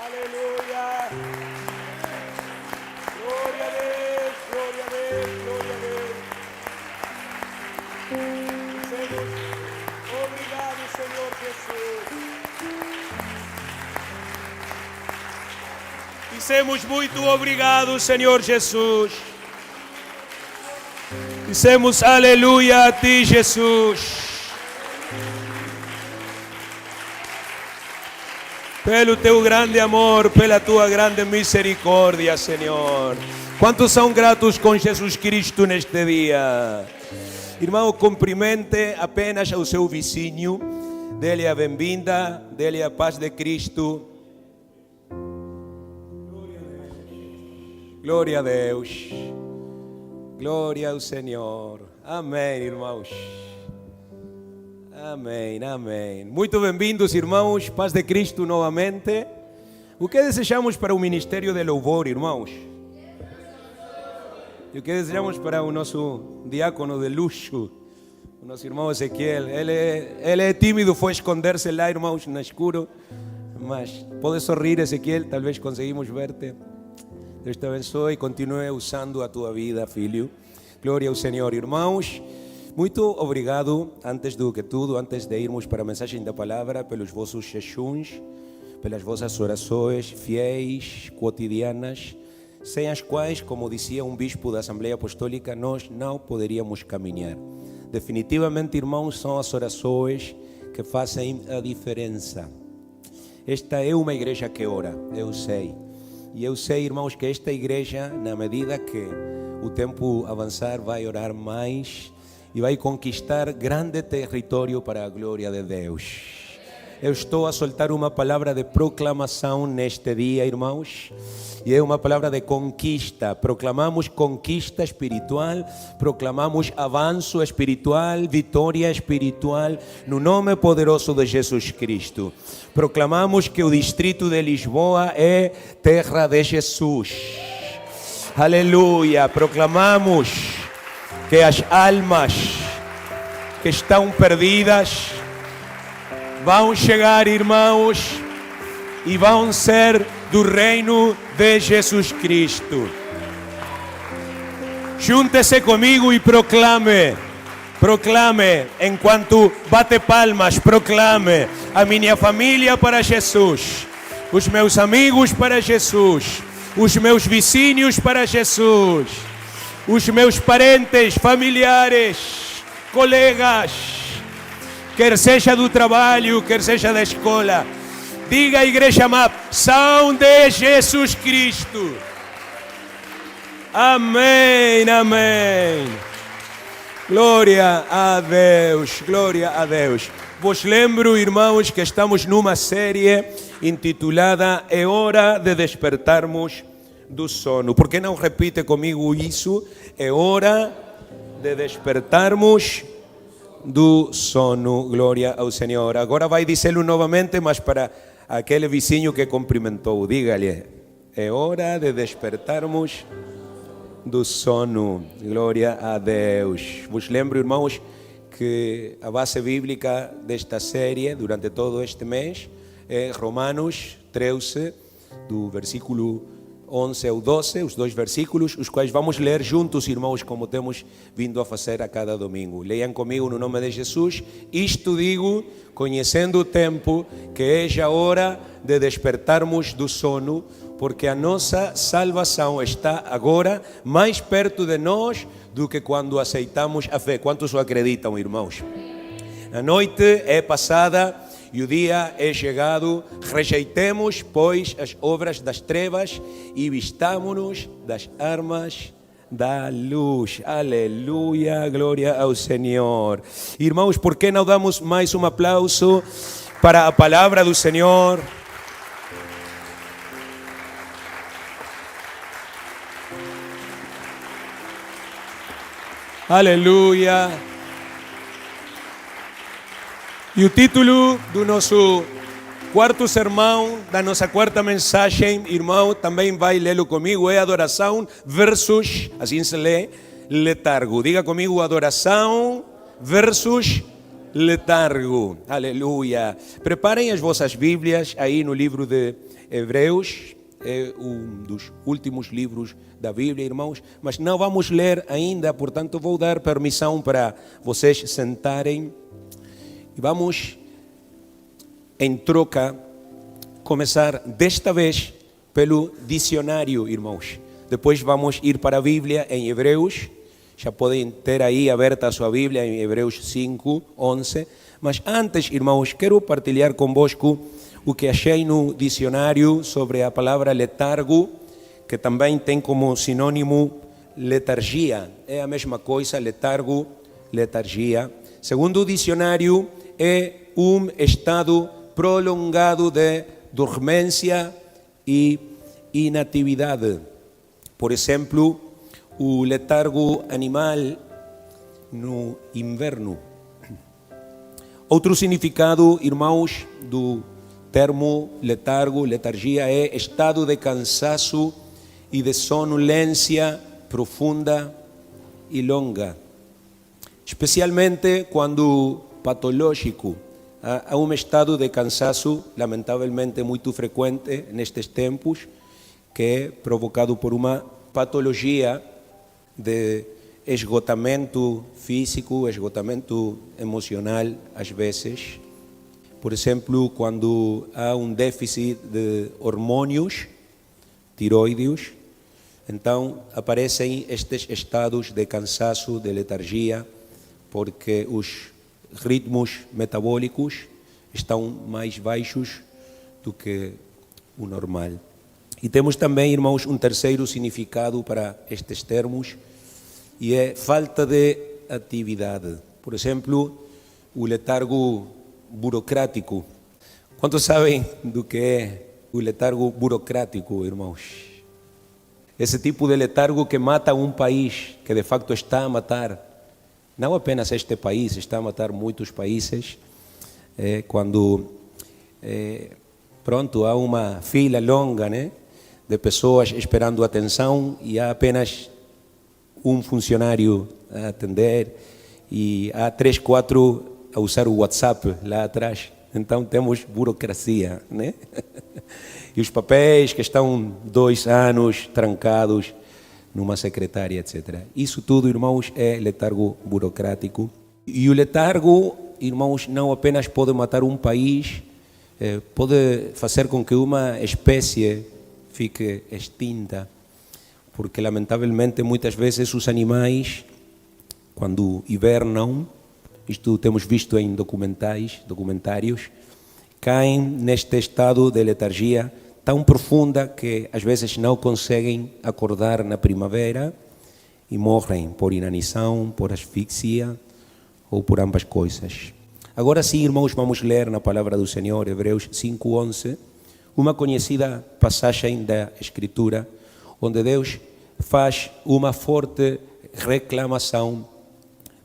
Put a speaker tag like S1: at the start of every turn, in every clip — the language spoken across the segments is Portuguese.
S1: Aleluia. Glória a Deus, glória a Deus, glória a Deus. Senhor, obrigado, Senhor Jesus. Dizemos muito obrigado, Senhor Jesus. Dizemos aleluia a Ti, Jesus. Pelo Teu grande amor, pela Tua grande misericórdia, Senhor. Quantos são gratos com Jesus Cristo neste dia? Irmão, cumprimente apenas ao seu vizinho. Dê-lhe a bem-vinda, dê-lhe a paz de Cristo. Glória a Deus. Glória ao Senhor. Amém, irmãos. Amém, amém. Muito bem-vindos, irmãos. Paz de Cristo novamente. O que desejamos para o ministério de louvor, irmãos? E o que desejamos para o nosso diácono de luxo, o nosso irmão Ezequiel? Ele é tímido, foi esconder-se lá, irmãos, no escuro. Mas pode sorrir, Ezequiel, talvez conseguimos ver-te. Deus te abençoe e continue usando a tua vida, filho. Glória ao Senhor, irmãos. Muito obrigado, antes do que tudo, antes de irmos para a mensagem da palavra, pelos vossos jejuns, pelas vossas orações fiéis, cotidianas, sem as quais, como dizia um bispo da Assembleia Apostólica, nós não poderíamos caminhar. Definitivamente, irmãos, são as orações que fazem a diferença. Esta é uma igreja que ora, eu sei. E eu sei, irmãos, que esta igreja, na medida que o tempo avançar, vai orar mais e vai conquistar grande território para a glória de Deus. Eu estou a soltar uma palavra de proclamação neste dia, irmãos, e é uma palavra de conquista. Proclamamos conquista espiritual, proclamamos avanço espiritual, vitória espiritual, no nome poderoso de Jesus Cristo. Proclamamos que o distrito de Lisboa é terra de Jesus. Aleluia. Proclamamos que as almas que estão perdidas vão chegar, irmãos, e vão ser do reino de Jesus Cristo. Junte-se comigo e proclame. Proclame, enquanto bate palmas, proclame: a minha família para Jesus, os meus amigos para Jesus, os meus vizinhos para Jesus, os meus parentes, familiares, colegas, quer seja do trabalho, quer seja da escola. Diga, igreja amada, são de Jesus Cristo. Amém, amém. Glória a Deus, glória a Deus. Vos lembro, irmãos, que estamos numa série intitulada É Hora de Despertarmos do Sono. Por que não repite comigo isso? É hora de despertarmos do sono. Glória ao Senhor. Agora vai dizê-lo novamente, mas para aquele vizinho que cumprimentou. Diga-lhe: é hora de despertarmos do sono. Glória a Deus. Vos lembro, irmãos, que a base bíblica desta série durante todo este mês é Romanos 13, do versículo 11 ao 12, os dois versículos, os quais vamos ler juntos, irmãos, como temos vindo a fazer a cada domingo. Leiam comigo no nome de Jesus. Isto digo, conhecendo o tempo, que é já hora de despertarmos do sono, porque a nossa salvação está agora mais perto de nós do que quando aceitamos a fé. Quantos o acreditam, irmãos? A noite é passada e o dia é chegado. Rejeitemos, pois, as obras das trevas e vistámonos das armas da luz. Aleluia, glória ao Senhor. Irmãos, por que não damos mais um aplauso para a palavra do Senhor? Aleluia. E o título do nosso quarto sermão, da nossa quarta mensagem, irmão, também vai lê-lo comigo, é adoração versus, assim se lê, letargo. Diga comigo, adoração versus letargo. Aleluia. Preparem as vossas Bíblias aí no livro de Hebreus. É um dos últimos livros da Bíblia, irmãos. Mas não vamos ler ainda, portanto vou dar permissão para vocês sentarem. E vamos, em troca, começar desta vez pelo dicionário, irmãos. Depois vamos ir para a Bíblia em Hebreus. Já podem ter aí aberta a sua Bíblia em Hebreus 5, 11. Mas antes, irmãos, quero partilhar convosco o que achei no dicionário sobre a palavra letargo, que também tem como sinônimo letargia. É a mesma coisa, letargo, letargia. Segundo o dicionário, é um estado prolongado de dormência e inatividade. Por exemplo, o letargo animal no inverno. Outro significado, irmãos, do termo letargo, letargia, é estado de cansaço e de sonolência profunda e longa. Especialmente quando patológico. Há um estado de cansaço, lamentavelmente muito frequente nestes tempos, que é provocado por uma patologia de esgotamento físico, esgotamento emocional, às vezes. Por exemplo, quando há um déficit de hormônios tiroideus, então aparecem estes estados de cansaço, de letargia, porque os ritmos metabólicos estão mais baixos do que o normal. E temos também, irmãos, um terceiro significado para estes termos, e é falta de atividade. Por exemplo, o letargo burocrático. Quantos sabem do que é o letargo burocrático, irmãos? Esse tipo de letargo que mata um país, que de facto está a matar, não apenas este país, está a matar muitos países, quando há uma fila longa, né, de pessoas esperando atenção e há apenas um funcionário a atender e há 3, 4 a usar o WhatsApp lá atrás. Então temos burocracia, né? E os papéis que estão 2 anos trancados numa secretária, etc. Isso tudo, irmãos, é letargo burocrático. E o letargo, irmãos, não apenas pode matar um país, pode fazer com que uma espécie fique extinta, porque lamentavelmente muitas vezes os animais, quando hibernam, isto temos visto em documentários, caem neste estado de letargia tão profunda que às vezes não conseguem acordar na primavera e morrem por inanição, por asfixia ou por ambas coisas. Agora sim, irmãos, vamos ler na palavra do Senhor, Hebreus 5:11, uma conhecida passagem da Escritura, onde Deus faz uma forte reclamação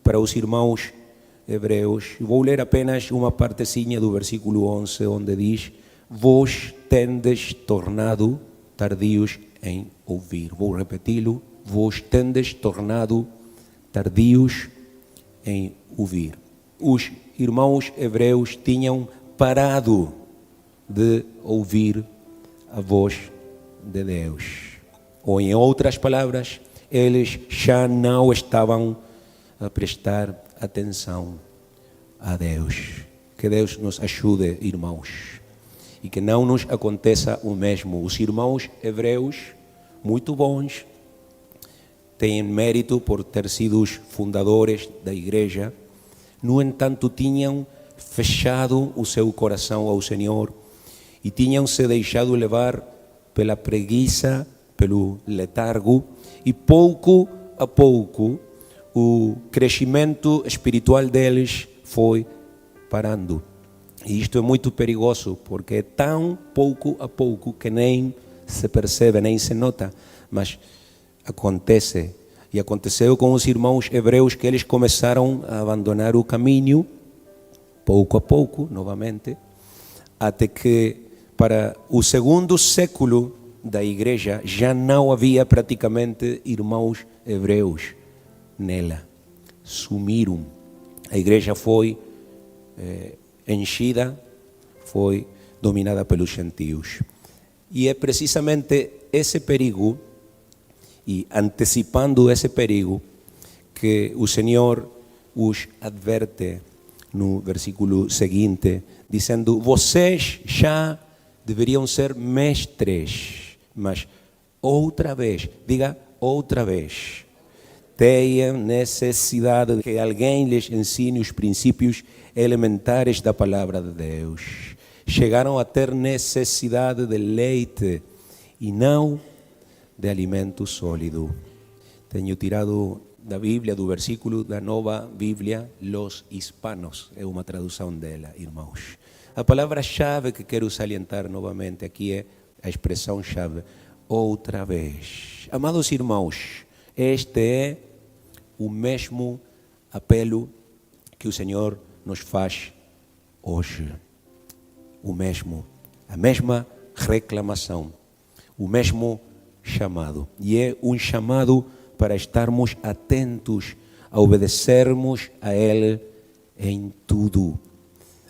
S1: para os irmãos hebreus. Vou ler apenas uma partezinha do versículo 11, onde diz: vós tendes tornado tardios em ouvir. Vou repeti-lo: vós tendes tornado tardios em ouvir. Os irmãos hebreus tinham parado de ouvir a voz de Deus. Ou em outras palavras, eles já não estavam a prestar atenção a Deus. Que Deus nos ajude, irmãos, e que não nos aconteça o mesmo. Os irmãos hebreus, muito bons, têm mérito por ter sido os fundadores da igreja, no entanto tinham fechado o seu coração ao Senhor e tinham se deixado levar pela preguiça, pelo letargo, e pouco a pouco o crescimento espiritual deles foi parando. E isto é muito perigoso, porque é tão pouco a pouco que nem se percebe, nem se nota, mas acontece. E aconteceu com os irmãos hebreus, que eles começaram a abandonar o caminho, pouco a pouco, novamente, até que para o segundo século da igreja já não havia praticamente irmãos hebreus nela. Sumiram. A igreja foi enchida, foi dominada pelos gentios. E é precisamente esse perigo, e antecipando esse perigo, que o Senhor os adverte no versículo seguinte, dizendo: vocês já deveriam ser mestres, mas outra vez, diga outra vez, tenham necessidade de que alguém lhes ensine os princípios elementares da palavra de Deus. Chegaram a ter necessidade de leite e não de alimento sólido. Tenho tirado da Bíblia, do versículo da Nova Bíblia, Los Hispanos, é uma tradução dela, irmãos. A palavra-chave que quero salientar novamente aqui é a expressão-chave, outra vez. Amados irmãos, este é o mesmo apelo que o Senhor nos faz hoje. O mesmo, a mesma reclamação, o mesmo chamado. E é um chamado para estarmos atentos a obedecermos a Ele em tudo.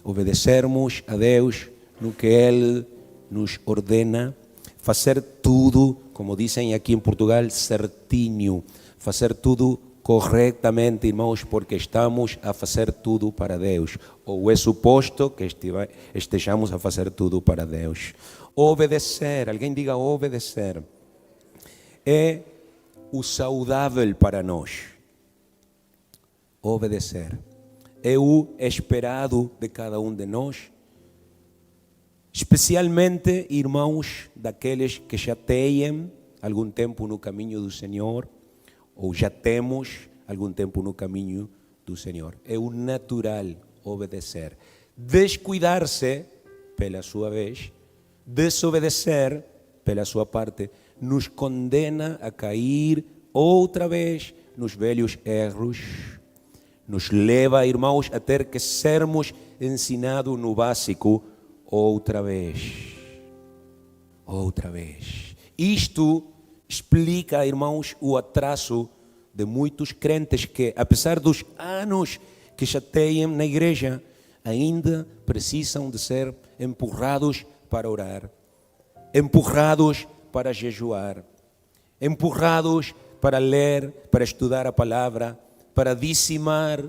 S1: Obedecermos a Deus no que Ele nos ordena, fazer tudo, como dizem aqui em Portugal, certinho, fazer tudo corretamente, irmãos, porque estamos a fazer tudo para Deus, ou é suposto que estejamos a fazer tudo para Deus. Obedecer, alguém diga obedecer, é o saudável para nós. Obedecer é o esperado de cada um de nós, especialmente, irmãos, daqueles que já têm algum tempo no caminho do Senhor, ou já temos algum tempo no caminho do Senhor. É o natural obedecer. Descuidar-se, pela sua vez, desobedecer, pela sua parte, nos condena a cair outra vez nos velhos erros, nos leva, irmãos, a ter que sermos ensinados no básico outra vez. Outra vez. Isto explica, irmãos, o atraso de muitos crentes que, apesar dos anos que já têm na igreja, ainda precisam de ser empurrados para orar, empurrados para jejuar, empurrados para ler, para estudar a palavra, para dizimar,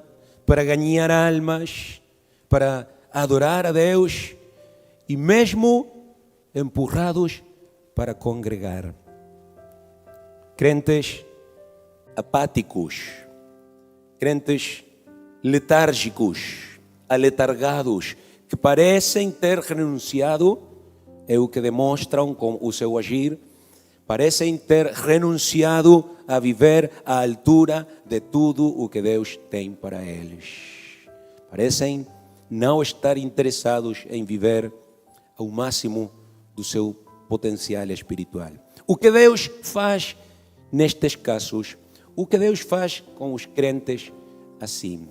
S1: para ganhar almas, para adorar a Deus e mesmo empurrados para congregar. Crentes apáticos, crentes letárgicos, aletargados, que parecem ter renunciado, é o que demonstram com o seu agir, parecem ter renunciado a viver à altura de tudo o que Deus tem para eles. Parecem não estar interessados em viver ao máximo do seu potencial espiritual. O que Deus faz nestes casos, o que Deus faz com os crentes assim?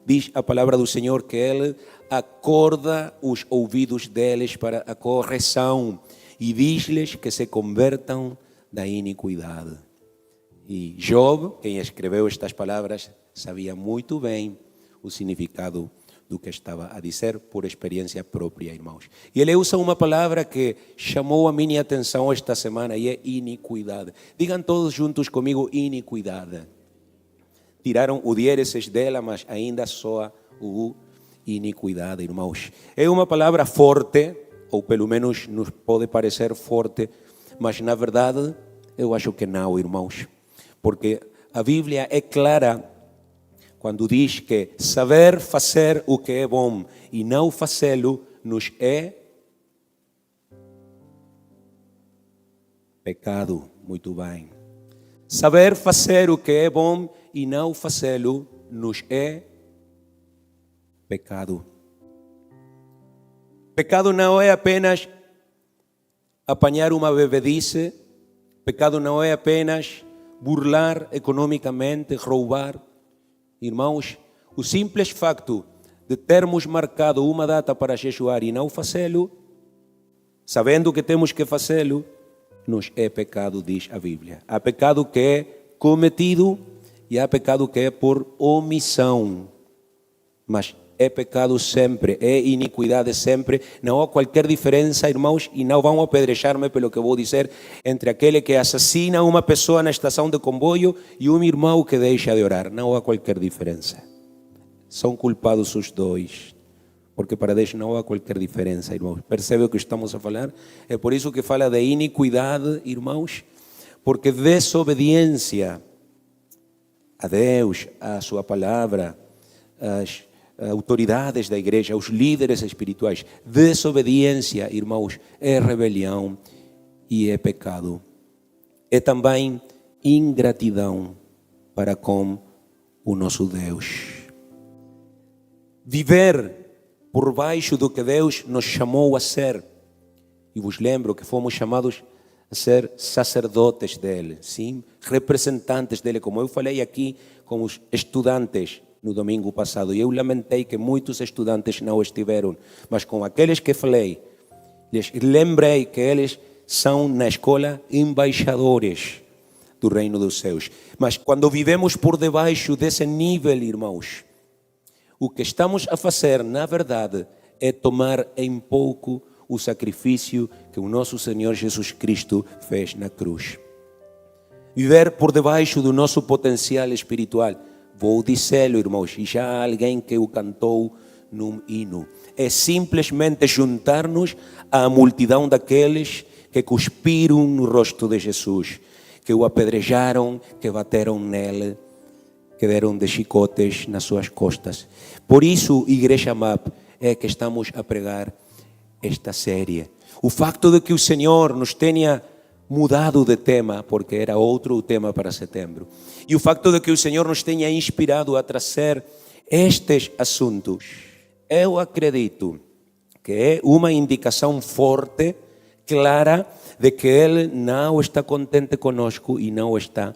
S1: Diz a palavra do Senhor que Ele acorda os ouvidos deles para a correção e diz-lhes que se convertam da iniquidade. E Job, quem escreveu estas palavras, sabia muito bem o significado do que estava a dizer por experiência própria, irmãos. E ele usa uma palavra que chamou a minha atenção esta semana e é iniquidade. Digam todos juntos comigo, iniquidade. Tiraram o diéreses dela, mas ainda soa o iniquidade, irmãos. É uma palavra forte, ou pelo menos nos pode parecer forte, mas na verdade eu acho que não, irmãos. Porque a Bíblia é clara quando diz que saber fazer o que é bom e não fazê-lo nos é pecado. Muito bem. Saber fazer o que é bom e não fazê-lo nos é pecado. Pecado não é apenas apanhar uma bebedice, pecado não é apenas burlar economicamente, roubar. Irmãos, o simples facto de termos marcado uma data para jejuar e não fazê-lo, sabendo que temos que fazê-lo, nos é pecado, diz a Bíblia. Há pecado que é cometido e há pecado que é por omissão. Mas é pecado sempre, é iniquidade sempre. Não há qualquer diferença, irmãos, e não vão apedrejar-me pelo que vou dizer, entre aquele que assassina uma pessoa na estação de comboio e um irmão que deixa de orar. Não há qualquer diferença. São culpados os dois, porque para Deus não há qualquer diferença, irmãos. Percebe o que estamos a falar? É por isso que fala de iniquidade, irmãos, porque desobediência a Deus, a sua palavra, as autoridades da igreja, os líderes espirituais. Desobediência, irmãos, é rebelião e é pecado. É também ingratidão para com o nosso Deus. Viver por baixo do que Deus nos chamou a ser. E vos lembro que fomos chamados a ser sacerdotes dele, sim? Representantes dele, como eu falei aqui com os estudantes no domingo passado. E eu lamentei que muitos estudantes não estiveram, mas com aqueles que falei, lhes lembrei que eles são na escola embaixadores do reino dos céus. Mas quando vivemos por debaixo desse nível, irmãos, o que estamos a fazer, na verdade, é tomar em pouco o sacrifício que o nosso Senhor Jesus Cristo fez na cruz. Viver por debaixo do nosso potencial espiritual. Vou dizê-lo, irmãos, e já há alguém que o cantou num hino. É simplesmente juntar-nos à multidão daqueles que cuspiram no rosto de Jesus, que o apedrejaram, que bateram nele, que deram de chicotes nas suas costas. Por isso, Igreja MAP, é que estamos a pregar esta série. O facto de que o Senhor nos tenha mudado de tema, porque era outro o tema para setembro, e o facto de que o Senhor nos tenha inspirado a trazer estes assuntos, eu acredito que é uma indicação forte, clara, de que Ele não está contente conosco e não está,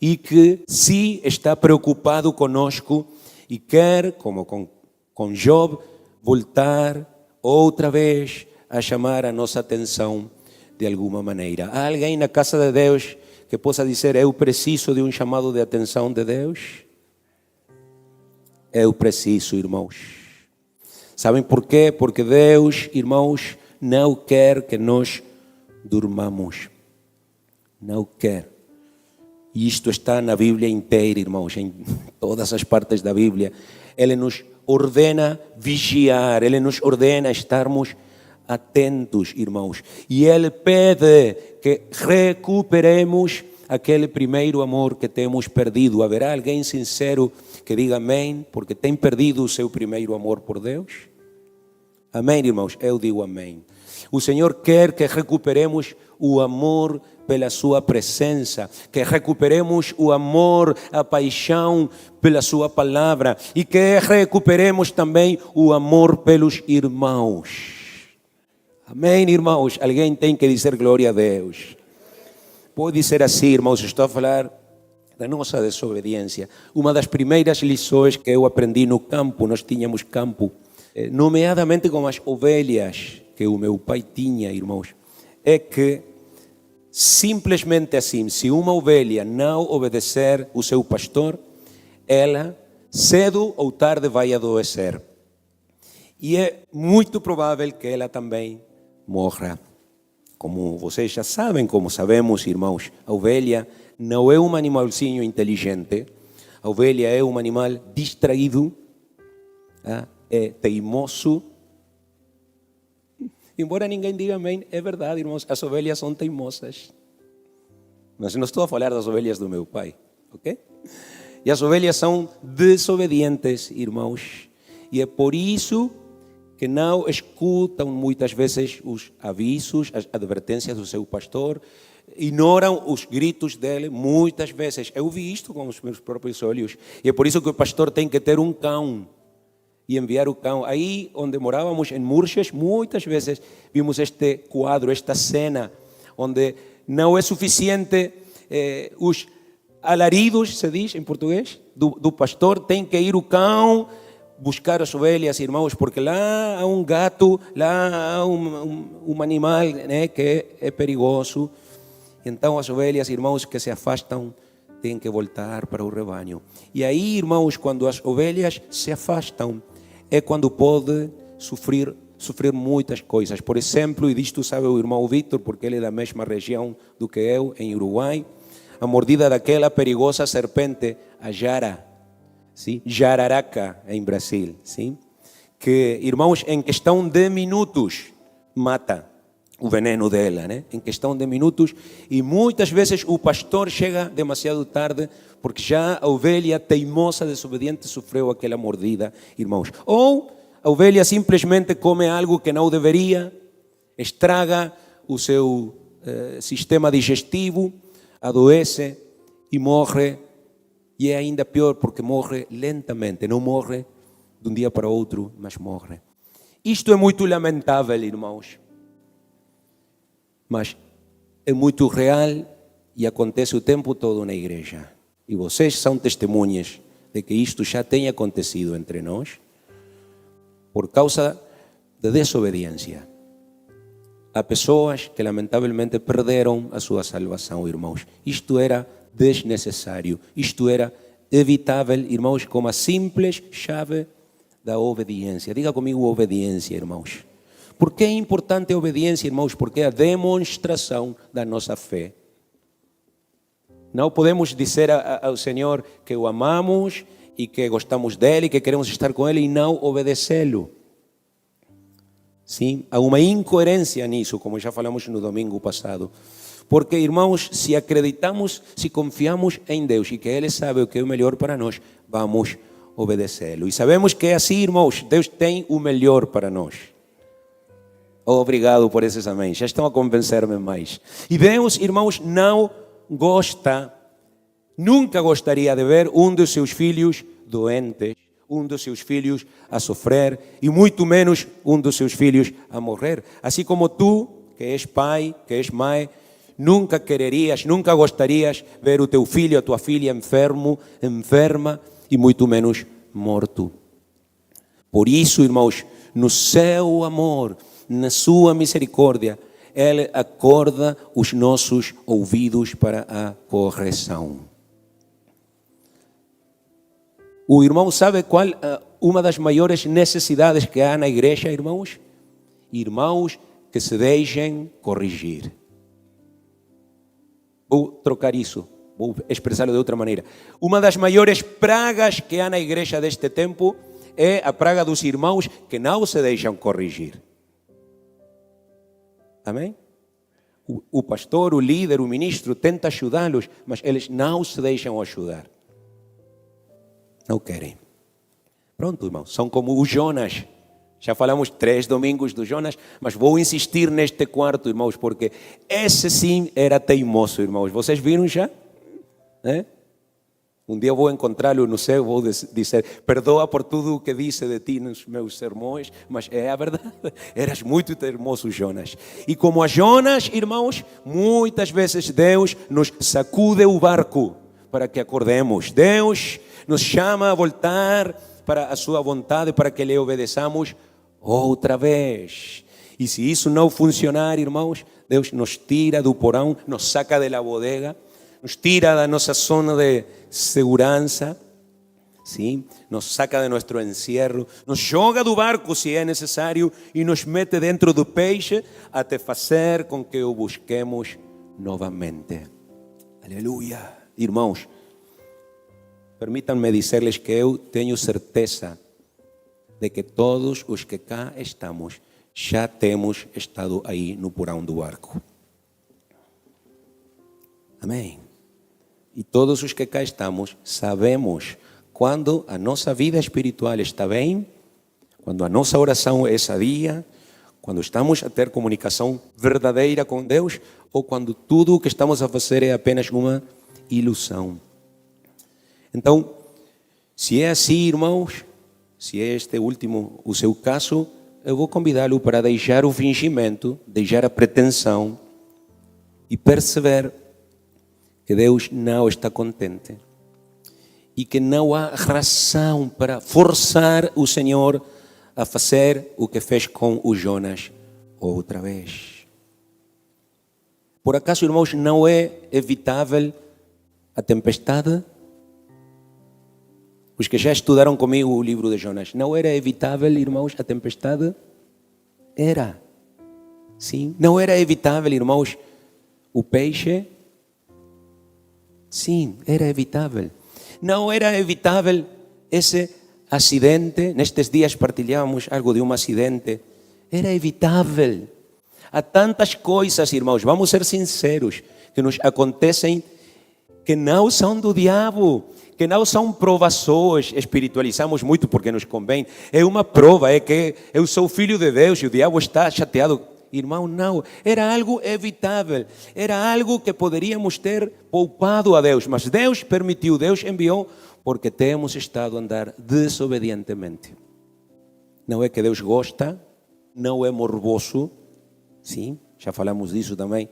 S1: e que sim está preocupado conosco e quer, como com Job, voltar outra vez a chamar a nossa atenção de alguma maneira. Há alguém na casa de Deus que possa dizer: eu preciso de um chamado de atenção de Deus? Eu preciso, irmãos. Sabem por quê? Porque Deus, irmãos, não quer que nós durmamos. Não quer. E isto está na Bíblia inteira, irmãos, em todas as partes da Bíblia. Ele nos ordena vigiar, Ele nos ordena estarmos atentos, irmãos. E Ele pede que recuperemos aquele primeiro amor que temos perdido. Haverá alguém sincero que diga amém, porque tem perdido o seu primeiro amor por Deus? Amém, irmãos? Eu digo amém. O Senhor quer que recuperemos o amor pela sua presença, que recuperemos o amor, a paixão pela sua palavra e que recuperemos também o amor pelos irmãos. Amém, irmãos? Alguém tem que dizer glória a Deus. Pode dizer assim, irmãos, estou a falar da nossa desobediência. Uma das primeiras lições que eu aprendi no campo, nós tínhamos campo, nomeadamente com as ovelhas que o meu pai tinha, irmãos, é que simplesmente assim, se uma ovelha não obedecer o seu pastor, ela cedo ou tarde vai adoecer. E é muito provável que ela também morra. Como vocês já sabem, como sabemos, irmãos, a ovelha não é um animalzinho inteligente. A ovelha é um animal distraído, é teimoso. Embora ninguém diga amém, é verdade, irmãos, as ovelhas são teimosas. Mas não estou a falar das ovelhas do meu pai, ok? E as ovelhas são desobedientes, irmãos. E é por isso que não escutam muitas vezes os avisos, as advertências do seu pastor, ignoram os gritos dele muitas vezes. Eu vi isto com os meus próprios olhos. E é por isso que o pastor tem que ter um cão e enviar o cão. Aí onde morávamos, em Murches, muitas vezes vimos este quadro, esta cena, onde não é suficiente os alaridos, se diz em português, do pastor, tem que ir o cão buscar as ovelhas, irmãos, porque lá há um gato, lá há um animal, né, que é perigoso. Então as ovelhas, irmãos, que se afastam, têm que voltar para o rebanho. E aí, irmãos, quando as ovelhas se afastam, é quando pode sofrer muitas coisas. Por exemplo, e disto sabe o irmão Vítor, porque ele é da mesma região do que eu, em Uruguai, a mordida daquela perigosa serpente, a jara, sim? Jararaca, em Brasil, sim? Que, irmãos, em questão de minutos, mata o veneno dela, né? Em questão de minutos, e muitas vezes o pastor chega demasiado tarde, porque já a ovelha teimosa, desobediente, sofreu aquela mordida, irmãos. Ou a ovelha simplesmente come algo que não deveria, estraga o seu sistema digestivo, adoece e morre. E é ainda pior porque morre lentamente, não morre de um dia para outro, mas morre. Isto é muito lamentável, irmãos. Mas é muito real e acontece o tempo todo na igreja. E vocês são testemunhas de que isto já tem acontecido entre nós, por causa da desobediência. Há pessoas que lamentavelmente perderam a sua salvação, irmãos. Isto era desnecessário, isto era evitável, irmãos, com a simples chave da obediência. Diga comigo obediência, irmãos. Por que é importante a obediência, irmãos? Porque é a demonstração da nossa fé. Não podemos dizer ao Senhor que o amamos e que gostamos dele, que queremos estar com ele e não obedecê-lo. Sim, há uma incoerência nisso, como já falamos no domingo passado. Porque, irmãos, se acreditamos, se confiamos em Deus e que Ele sabe o que é o melhor para nós, vamos obedecê-lo. E sabemos que é assim, irmãos, Deus tem o melhor para nós. Obrigado por esses amém. Já estão a convencer-me mais. E Deus, irmãos, não gosta, nunca gostaria de ver um dos seus filhos doentes, um dos seus filhos a sofrer e muito menos um dos seus filhos a morrer. Assim como tu, que és pai, que és mãe, nunca quererias, nunca gostarias ver o teu filho, a tua filha enfermo, enferma e muito menos morto. Por isso, irmãos, no seu amor, na sua misericórdia, Ele acorda os nossos ouvidos para a correção. O irmão sabe qual uma das maiores necessidades que há na igreja, irmãos? Irmãos que se deixem corrigir. Vou trocar isso, vou expressá-lo de outra maneira. Uma das maiores pragas que há na igreja deste tempo é a praga dos irmãos que não se deixam corrigir. Amém? O pastor, o líder, o ministro tenta ajudá-los, mas eles não se deixam ajudar. Não querem. Pronto, irmãos, são como o Jonas. Já falamos 3 domingos do Jonas, mas vou insistir neste quarto, irmãos, porque esse sim era teimoso, irmãos. Vocês viram já? Um dia eu vou encontrá-lo no céu, vou dizer, perdoa por tudo o que disse de ti nos meus sermões, mas é a verdade, eras muito teimoso, Jonas. E como a Jonas, irmãos, muitas vezes Deus nos sacude o barco para que acordemos. Deus nos chama a voltar para a sua vontade, para que lhe obedeçamos outra vez. E se isso não funcionar, irmãos, Deus nos tira do porão, nos saca da bodega, nos tira da nossa zona de segurança, sim? Nos saca de nosso encierro, nos joga do barco se é necessário e nos mete dentro do peixe até fazer com que o busquemos novamente. Aleluia. Irmãos, permitam-me dizer-lhes que eu tenho certeza de que todos os que cá estamos já temos estado aí no porão do barco. Amém. E todos os que cá estamos sabemos quando a nossa vida espiritual está bem, quando a nossa oração é sadia, quando estamos a ter comunicação verdadeira com Deus ou quando tudo o que estamos a fazer é apenas uma ilusão. Então, se é assim, irmãos, se é este último o seu caso, eu vou convidá-lo para deixar o fingimento, deixar a pretensão e perceber que Deus não está contente e que não há razão para forçar o Senhor a fazer o que fez com o Jonas outra vez. Por acaso, irmãos, não é evitável a tempestade? Os que já estudaram comigo o livro de Jonas, não era evitável, irmãos, a tempestade? Era. Sim. Não era evitável, irmãos, o peixe? Sim, era evitável. Não era evitável esse acidente? Nestes dias partilhamos algo de um acidente. Era evitável. Há tantas coisas, irmãos, vamos ser sinceros, que nos acontecem que não são do diabo, que não são provações. Espiritualizamos muito porque nos convém. É uma prova, é que eu sou filho de Deus e o diabo está chateado. Irmão, não. Era algo evitável. Era algo que poderíamos ter poupado a Deus. Mas Deus permitiu, Deus enviou, porque temos estado a andar desobedientemente. Não é que Deus gosta, não é morboso. Sim, já falamos disso também.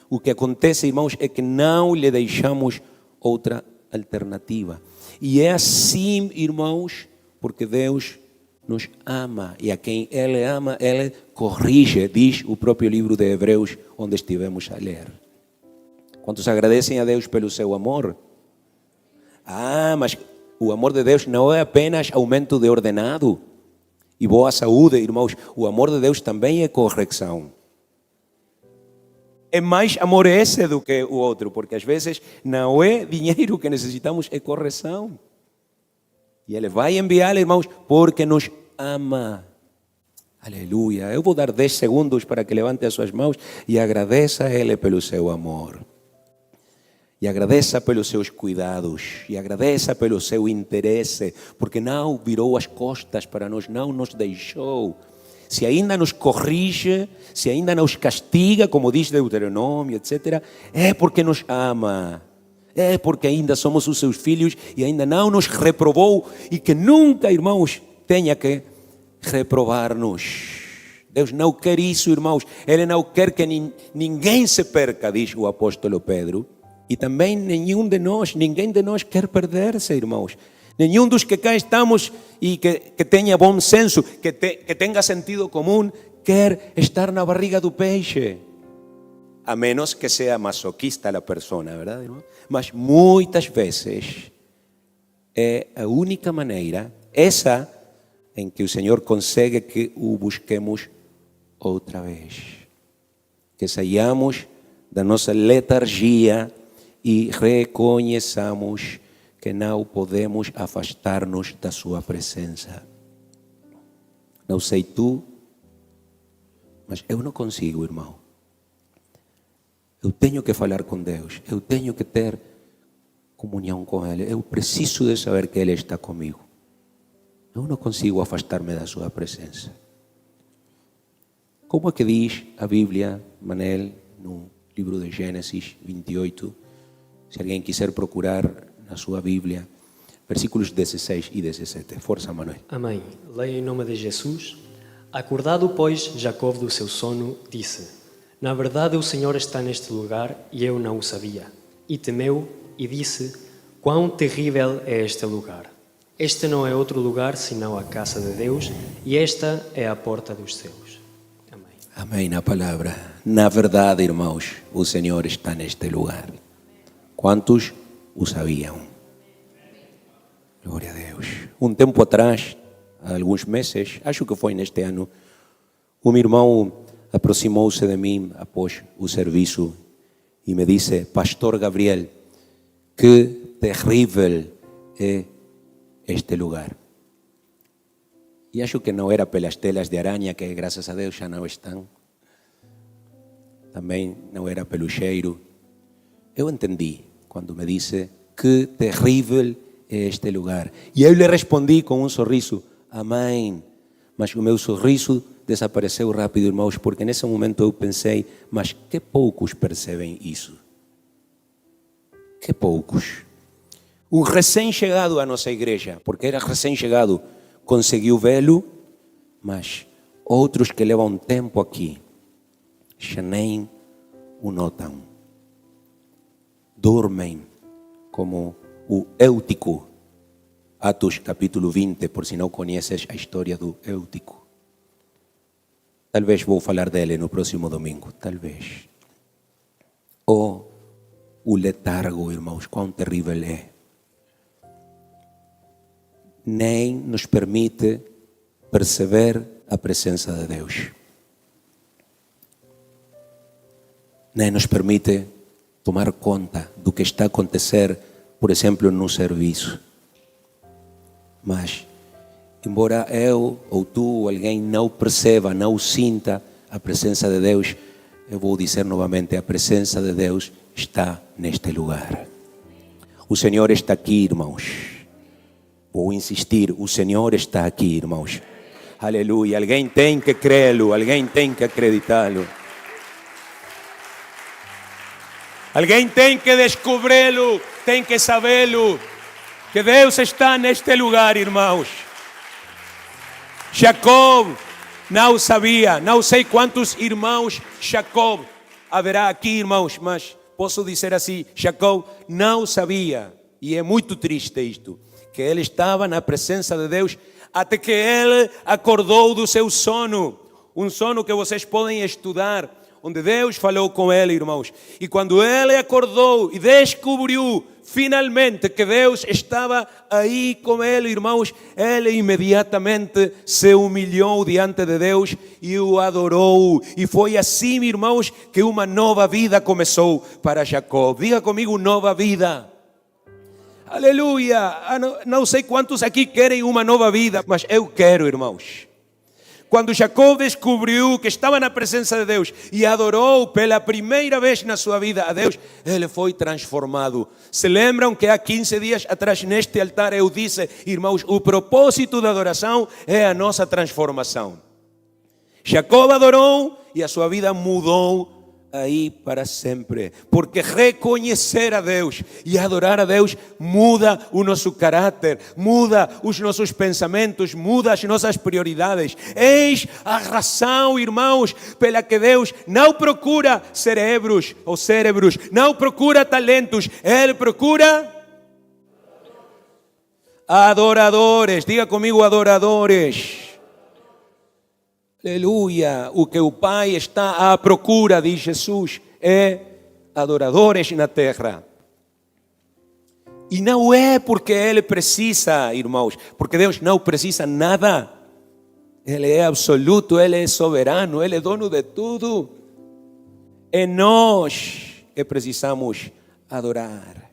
S1: O que acontece, irmãos, é que não lhe deixamos outra alternativa. E é assim, irmãos, porque Deus nos ama. E a quem Ele ama, Ele corrige, diz o próprio livro de Hebreus, onde estivemos a ler. Quantos agradecem a Deus pelo seu amor? Mas o amor de Deus não é apenas aumento de ordenado e boa saúde, irmãos. O amor de Deus também é correção. É mais amor esse do que o outro, porque às vezes não é dinheiro que necessitamos, é correção. E Ele vai enviar, irmãos, porque nos ama. Aleluia. Eu vou dar 10 segundos para que levante as suas mãos e agradeça a Ele pelo seu amor. E agradeça pelos seus cuidados. E agradeça pelo seu interesse, porque não virou as costas para nós, não nos deixou. Se ainda nos corrige, se ainda nos castiga, como diz Deuteronômio, etc., é porque nos ama. É porque ainda somos os seus filhos e ainda não nos reprovou e que nunca, irmãos, tenha que reprovar-nos. Deus não quer isso, irmãos. Ele não quer que ninguém se perca, diz o apóstolo Pedro. E também ninguém de nós quer perder-se, irmãos. Nenhum dos que cá estamos e que tenha bom senso, que tenha sentido comum, quer estar na barriga do peixe. A menos que seja masoquista a pessoa, verdade, irmão? Mas muitas vezes é a única maneira, essa em que o Senhor consegue que o busquemos outra vez. Que saiamos da nossa letargia e reconheçamos que não podemos afastar-nos da sua presença. Não sei tu, mas eu não consigo, irmão. Eu tenho que falar com Deus, eu tenho que ter comunhão com Ele, eu preciso de saber que Ele está comigo. Eu não consigo afastar-me da sua presença. Como é que diz a Bíblia, Manel, no livro de Gênesis 28, se alguém quiser procurar na sua Bíblia, versículos 16 e 17. Força, Manuel.
S2: Amém. Leia em nome de Jesus. Acordado, pois, Jacó do seu sono, disse: Na verdade, o Senhor está neste lugar e eu não o sabia. E temeu e disse: Quão terrível é este lugar! Este não é outro lugar senão a casa de Deus e esta é a porta dos céus. Amém.
S1: Amém na palavra. Na verdade, irmãos, o Senhor está neste lugar. Quantos o sabiam? Glória a Deus. Um tempo atrás, há alguns meses, acho que foi neste ano, um irmão aproximou-se de mim após o serviço e me disse: Pastor Gabriel, que terrível é este lugar. E acho que não era pelas telas de aranha, que graças a Deus já não estão. Também não era pelo cheiro. Eu entendi quando me disse: que terrível é este lugar. E eu lhe respondi com um sorriso: amém. Mas o meu sorriso desapareceu rápido, irmãos, porque nesse momento eu pensei: mas que poucos percebem isso. Que poucos. Um recém-chegado à nossa igreja, porque era recém-chegado, conseguiu vê-lo, mas outros que levam tempo aqui já nem o notam. Dormem como o Eutico. Atos capítulo 20, por se não conheces a história do Eutico. Talvez vou falar dele no próximo domingo, talvez. Ou o letargo, irmãos, quão terrível é. nem nos permite perceber a presença de Deus. Nem nos permite tomar conta do que está a acontecer, por exemplo, no serviço. Mas, embora eu ou tu ou alguém não perceba, não sinta a presença de Deus, eu vou dizer novamente, a presença de Deus está neste lugar. O Senhor está aqui, irmãos. Vou insistir, o Senhor está aqui, irmãos. Aleluia. Alguém tem que crê-lo, alguém tem que acreditá-lo. Alguém tem que descobri-lo, tem que sabê-lo. Que Deus está neste lugar, irmãos. Jacob não sabia, não sei quantos irmãos Jacob haverá aqui, irmãos, mas posso dizer assim, Jacob não sabia, e é muito triste isto, que ele estava na presença de Deus até que ele acordou do seu sono, um sono que vocês podem estudar, onde Deus falou com ele, irmãos. E quando ele acordou e descobriu finalmente que Deus estava aí com ele, irmãos, ele imediatamente se humilhou diante de Deus e o adorou. E foi assim, irmãos, que uma nova vida começou para Jacob. Diga comigo, nova vida. Aleluia. Não sei quantos aqui querem uma nova vida, mas eu quero, irmãos. Quando Jacob descobriu que estava na presença de Deus e adorou pela primeira vez na sua vida a Deus, ele foi transformado. Se lembram que há 15 dias atrás neste altar eu disse, irmãos, o propósito da adoração é a nossa transformação. Jacob adorou e a sua vida mudou aí para sempre, porque reconhecer a Deus e adorar a Deus muda o nosso caráter, muda os nossos pensamentos, muda as nossas prioridades. Eis a razão, irmãos, pela que Deus não procura cérebros, não procura talentos, Ele procura adoradores. Diga comigo, adoradores. Aleluia, o que o Pai está à procura, diz Jesus, é adoradores na terra. E não é porque Ele precisa, irmãos, porque Deus não precisa nada. Ele é absoluto, Ele é soberano, Ele é dono de tudo. É nós que precisamos adorar.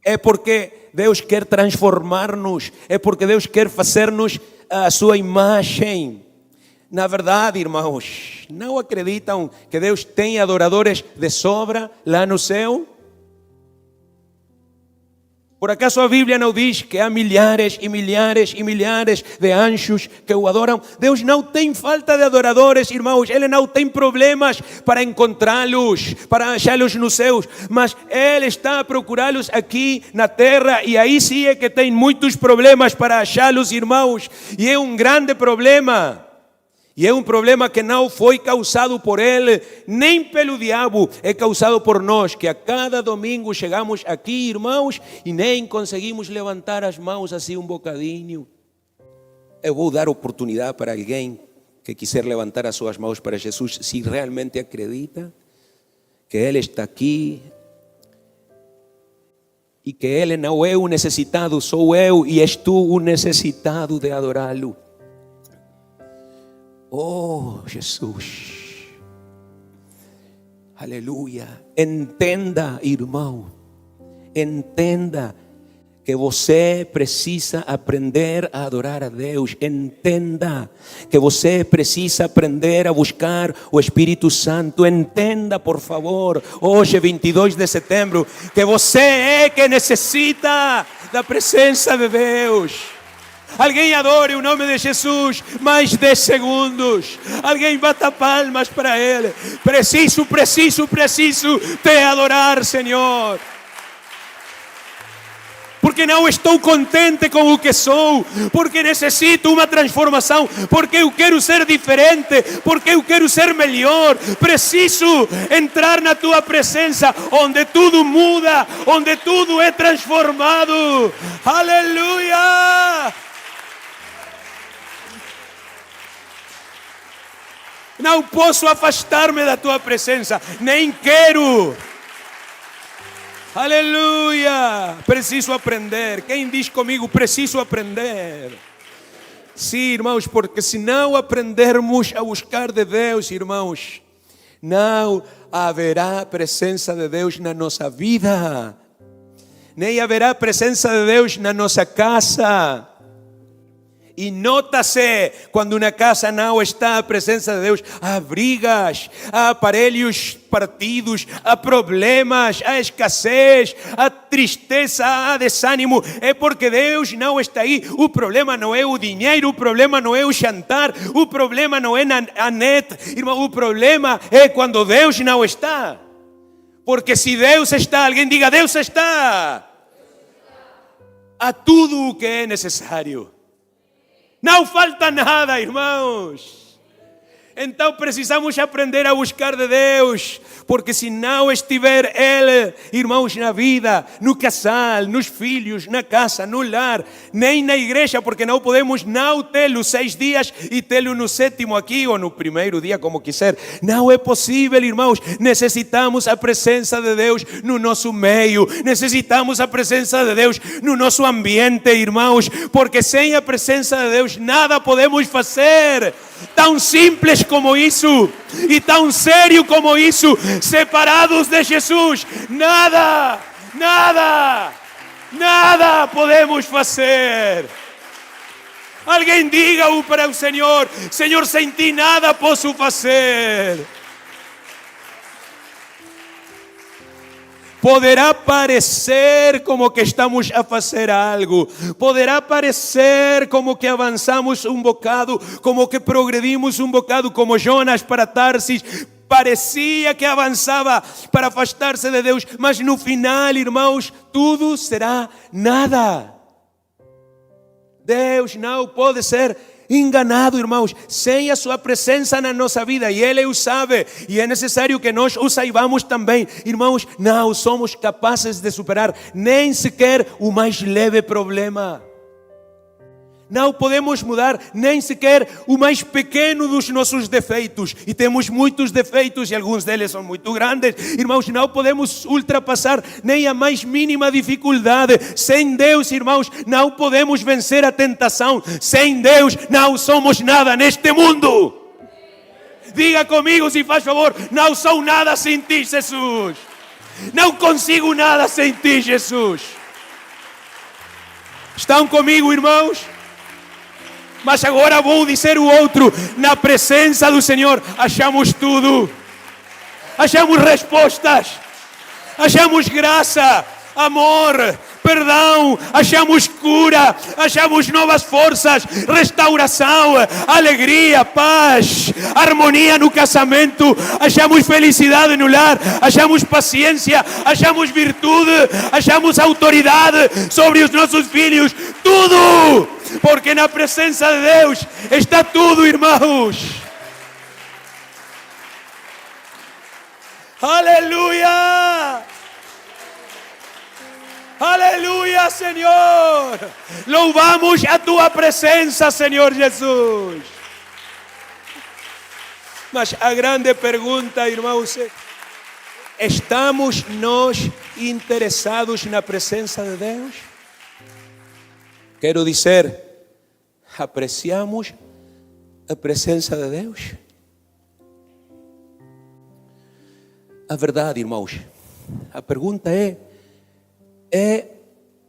S1: É porque Deus quer transformar-nos, é porque Deus quer fazer-nos a sua imagem. Na verdade, irmãos, não acreditam que Deus tem adoradores de sobra lá no céu? Por acaso a Bíblia não diz que há milhares e milhares e milhares de anjos que o adoram? Deus não tem falta de adoradores, irmãos. Ele não tem problemas para encontrá-los, para achá-los nos céus. Mas Ele está a procurá-los aqui na terra. E aí sim é que tem muitos problemas para achá-los, irmãos. E é um grande problema. E é um problema que não foi causado por ele, nem pelo diabo, é causado por nós, que a cada domingo chegamos aqui, irmãos, e nem conseguimos levantar as mãos assim um bocadinho. Eu vou dar oportunidade para alguém que quiser levantar as suas mãos para Jesus, se realmente acredita que Ele está aqui e que Ele não é o necessitado, sou eu e és tu o necessitado de adorá-lo. Oh, Jesus, aleluia. Entenda, irmão, entenda que você precisa aprender a adorar a Deus. Entenda que você precisa aprender a buscar o Espírito Santo. Entenda, por favor, hoje 22 de setembro, que você é que necessita da presença de Deus. Alguém adore o nome de Jesus, mais 10 segundos. Alguém bata palmas para Ele. Preciso te adorar, Senhor. Porque não estou contente com o que sou, porque necessito uma transformação, porque eu quero ser diferente, porque eu quero ser melhor. Preciso entrar na Tua presença, onde tudo muda, onde tudo é transformado. Aleluia! Não posso afastar-me da Tua presença, nem quero. Aleluia! Preciso aprender. Quem diz comigo, preciso aprender? Sim, irmãos, porque se não aprendermos a buscar de Deus, irmãos, não haverá presença de Deus na nossa vida. Nem haverá presença de Deus na nossa casa. E nota-se, quando na casa não está a presença de Deus, há brigas, há aparelhos partidos, há problemas, há escassez, há tristeza, há desânimo. É porque Deus não está aí. O problema não é o dinheiro, o problema não é o jantar, o problema não é a net. Irmão, o problema é quando Deus não está. Porque se Deus está, alguém diga, Deus está. Há tudo o que é necessário. Não falta nada, irmãos. Então precisamos aprender a buscar de Deus, porque se não estiver Ele, irmãos, na vida, no casal, nos filhos, na casa, no lar, nem na igreja, porque não podemos não tê-lo 6 dias e tê-lo no 7º aqui ou no primeiro dia, como quiser. Não é possível, irmãos. Necessitamos a presença de Deus no nosso meio. Necessitamos a presença de Deus no nosso ambiente, irmãos, porque sem a presença de Deus nada podemos fazer. Tão simples como isso e tão sério como isso, separados de Jesus, nada podemos fazer. Alguém diga para o Senhor, Senhor, sem ti nada posso fazer. Poderá parecer como que estamos a fazer algo. Poderá parecer como que avançamos um bocado, como que progredimos um bocado, como Jonas para Tarsis. Parecia que avançava para afastar-se de Deus, mas no final, irmãos, tudo será nada. Deus não pode ser enganado, irmãos, sem a sua presença na nossa vida, e Ele o sabe, e é necessário que nós o saibamos também. Irmãos, não somos capazes de superar nem sequer o mais leve problema. Não podemos mudar nem sequer o mais pequeno dos nossos defeitos. E temos muitos defeitos e alguns deles são muito grandes. Irmãos, não podemos ultrapassar nem a mais mínima dificuldade. Sem Deus, irmãos, não podemos vencer a tentação. Sem Deus, não somos nada neste mundo. Diga comigo, se faz favor, não sou nada sem ti, Jesus. Não consigo nada sem ti, Jesus. Estão comigo, irmãos? Mas agora vou dizer o outro. Na presença do Senhor achamos tudo. Achamos respostas. Achamos graça, amor, perdão. Achamos cura. Achamos novas forças, restauração, alegria, paz, harmonia no casamento. Achamos felicidade no lar. Achamos paciência. Achamos virtude. Achamos autoridade sobre os nossos filhos. Tudo. Porque na presença de Deus está tudo, irmãos. Aleluia! Aleluia, Senhor! Louvamos a tua presença, Senhor Jesus. Mas a grande pergunta, irmãos, é: estamos nós interessados na presença de Deus? Quero dizer, apreciamos a presença de Deus? A verdade, irmãos, a pergunta é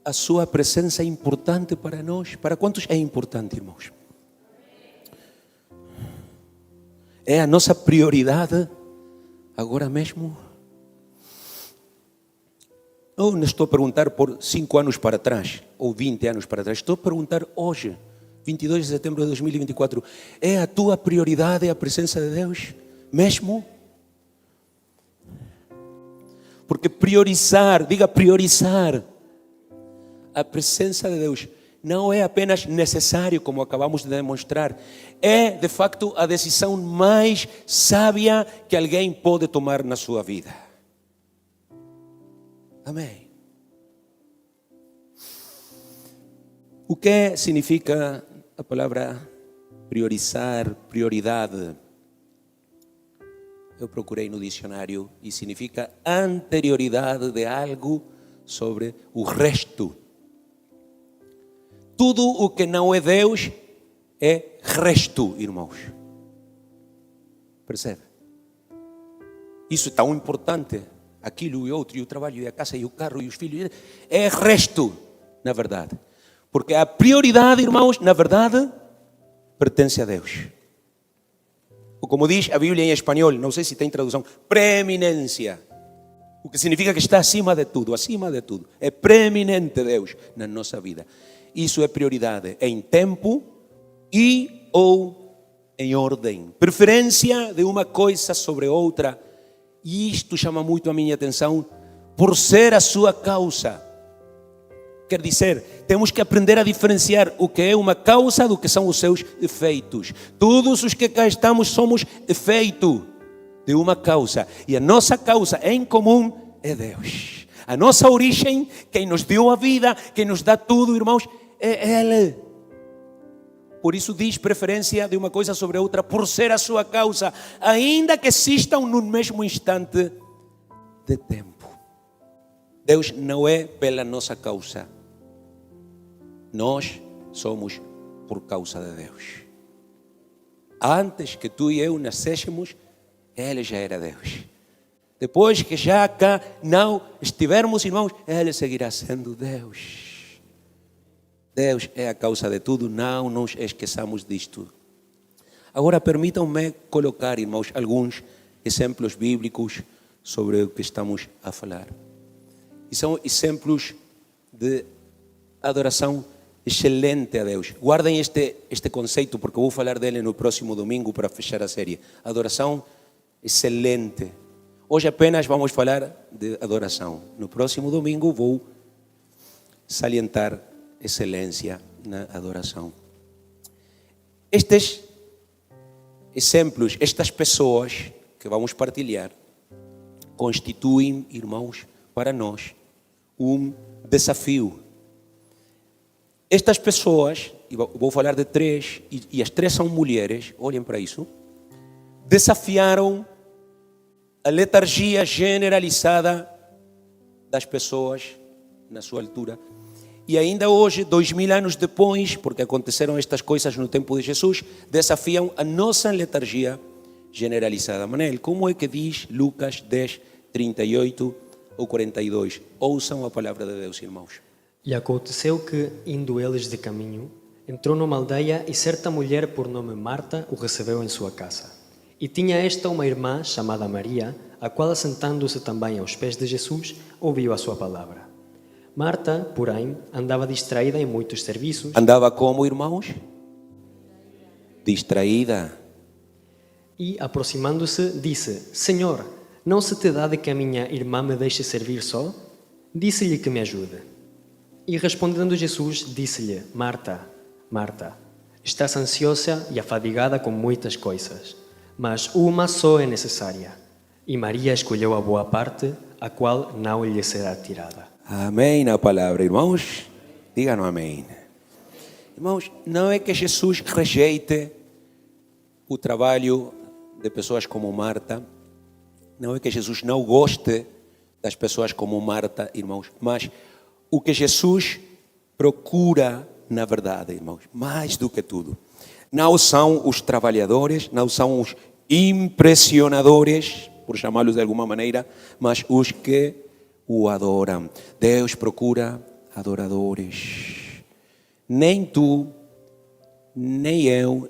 S1: a sua presença importante para nós? Para quantos é importante, irmãos? É a nossa prioridade agora mesmo? Eu não estou a perguntar por 5 anos para trás, ou 20 anos para trás. Estou a perguntar hoje, 22 de setembro de 2024. É a tua prioridade a presença de Deus mesmo? Porque priorizar, diga priorizar, a presença de Deus não é apenas necessário, como acabamos de demonstrar. É, de facto, a decisão mais sábia que alguém pode tomar na sua vida. Amém. O que significa a palavra priorizar, prioridade? Eu procurei no dicionário e significa anterioridade de algo sobre o resto. Tudo o que não é Deus é resto, irmãos. Percebe? Isso é tão importante. Aquilo e outro, e o trabalho, e a casa, e o carro, e os filhos. É resto, na verdade. Porque a prioridade, irmãos, na verdade, pertence a Deus. Ou como diz a Bíblia em espanhol, não sei se tem tradução, preeminência. O que significa que está acima de tudo, acima de tudo. É preeminente Deus na nossa vida. Isso é prioridade em tempo e ou em ordem. Preferência de uma coisa sobre outra. E isto chama muito a minha atenção por ser a sua causa. Quer dizer, temos que aprender a diferenciar o que é uma causa do que são os seus efeitos. Todos os que cá estamos somos efeito de uma causa. E a nossa causa em comum é Deus. A nossa origem, quem nos deu a vida, quem nos dá tudo, irmãos, é Ele. Por isso diz preferência de uma coisa sobre outra, por ser a sua causa, ainda que existam no mesmo instante de tempo. Deus não é pela nossa causa. Nós somos por causa de Deus. Antes que tu e eu nascêssemos, Ele já era Deus. Depois que já cá não estivermos, irmãos, Ele seguirá sendo Deus. Deus é a causa de tudo, não nos esqueçamos disto. Agora permitam-me colocar, irmãos, alguns exemplos bíblicos sobre o que estamos a falar. E são exemplos de adoração excelente a Deus. Guardem este conceito, porque eu vou falar dele no próximo domingo para fechar a série. Adoração excelente. Hoje apenas vamos falar de adoração. No próximo domingo vou salientar excelência na adoração. Estes exemplos, estas pessoas que vamos partilhar, constituem, irmãos, para nós um desafio. Estas pessoas, e vou falar de três, e as três são mulheres, olhem para isso, desafiaram a letargia generalizada das pessoas na sua altura. E ainda hoje, 2000 anos depois, porque aconteceram estas coisas no tempo de Jesus, desafiam a nossa letargia generalizada. Manel, como é que diz Lucas 10, 38 ou 42? Ouçam a palavra de Deus, irmãos.
S2: E aconteceu que, indo eles de caminho, entrou numa aldeia e certa mulher por nome Marta o recebeu em sua casa. E tinha esta uma irmã chamada Maria, a qual, assentando-se também aos pés de Jesus, ouviu a sua palavra. Marta, porém, andava distraída em muitos serviços.
S1: Andava como, irmãos? Distraída.
S2: E, aproximando-se, disse: Senhor, não se te dá de que a minha irmã me deixe servir só? Disse-lhe que me ajude. E respondendo Jesus, disse-lhe: Marta, Marta, estás ansiosa e afadigada com muitas coisas, mas uma só é necessária. E Maria escolheu a boa parte, a qual não lhe será tirada.
S1: Amém na palavra, irmãos. Digam amém. Irmãos, não é que Jesus rejeite o trabalho de pessoas como Marta. Não é que Jesus não goste das pessoas como Marta, irmãos. Mas o que Jesus procura, na verdade, irmãos, mais do que tudo, não são os trabalhadores, não são os impressionadores, por chamá-los de alguma maneira, mas os que o adoram. Deus procura adoradores. Nem tu, nem eu,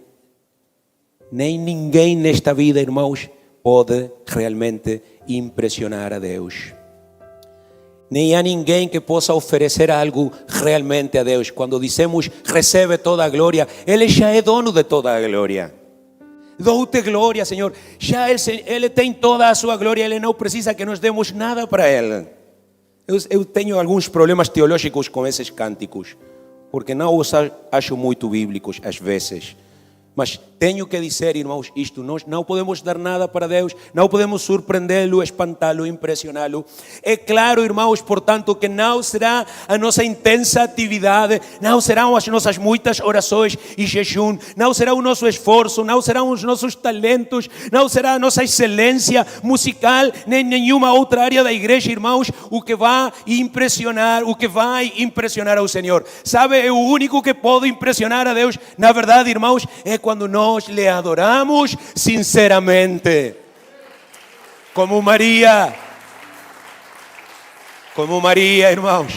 S1: nem ninguém nesta vida, irmãos, pode realmente impressionar a Deus. Nem há ninguém que possa oferecer algo realmente a Deus. Quando dizemos recebe toda a glória, Ele já é dono de toda a glória. Dou-te glória, Senhor. Já Ele tem toda a sua glória, Ele não precisa que nós demos nada para Ele. Eu tenho alguns problemas teológicos com esses cânticos, porque não os acho muito bíblicos às vezes. Mas tenho que dizer, irmãos, isto, nós não podemos dar nada para Deus, não podemos surpreendê-lo, espantá-lo, impressioná-lo. É claro, irmãos, portanto, que não será a nossa intensa atividade, não serão as nossas muitas orações e jejum, não será o nosso esforço, não serão os nossos talentos, não será a nossa excelência musical, nem nenhuma outra área da igreja, irmãos, o que vai impressionar ao Senhor. Sabe, o único que pode impressionar a Deus, na verdade, irmãos, é quando nós le adoramos sinceramente. Como Maria, irmãos.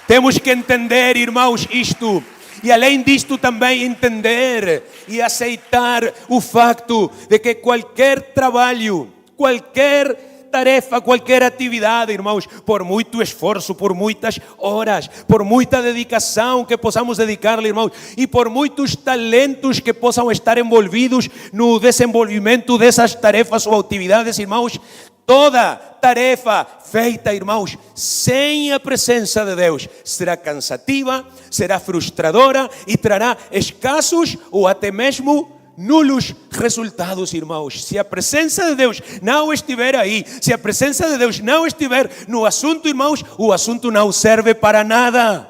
S1: Temos que entender, irmãos, isto. E além disto também entender e aceitar o facto de que qualquer trabalho, qualquer tarefa, qualquer atividade, irmãos, por muito esforço, por muitas horas, por muita dedicação que possamos dedicar-lhe, irmãos, e por muitos talentos que possam estar envolvidos no desenvolvimento dessas tarefas ou atividades, irmãos, toda tarefa feita, irmãos, sem a presença de Deus, será cansativa, será frustradora e trará escassos ou até mesmo nulos resultados, irmãos. Se a presença de Deus não estiver aí, se a presença de Deus não estiver no assunto, irmãos, o assunto não serve para nada.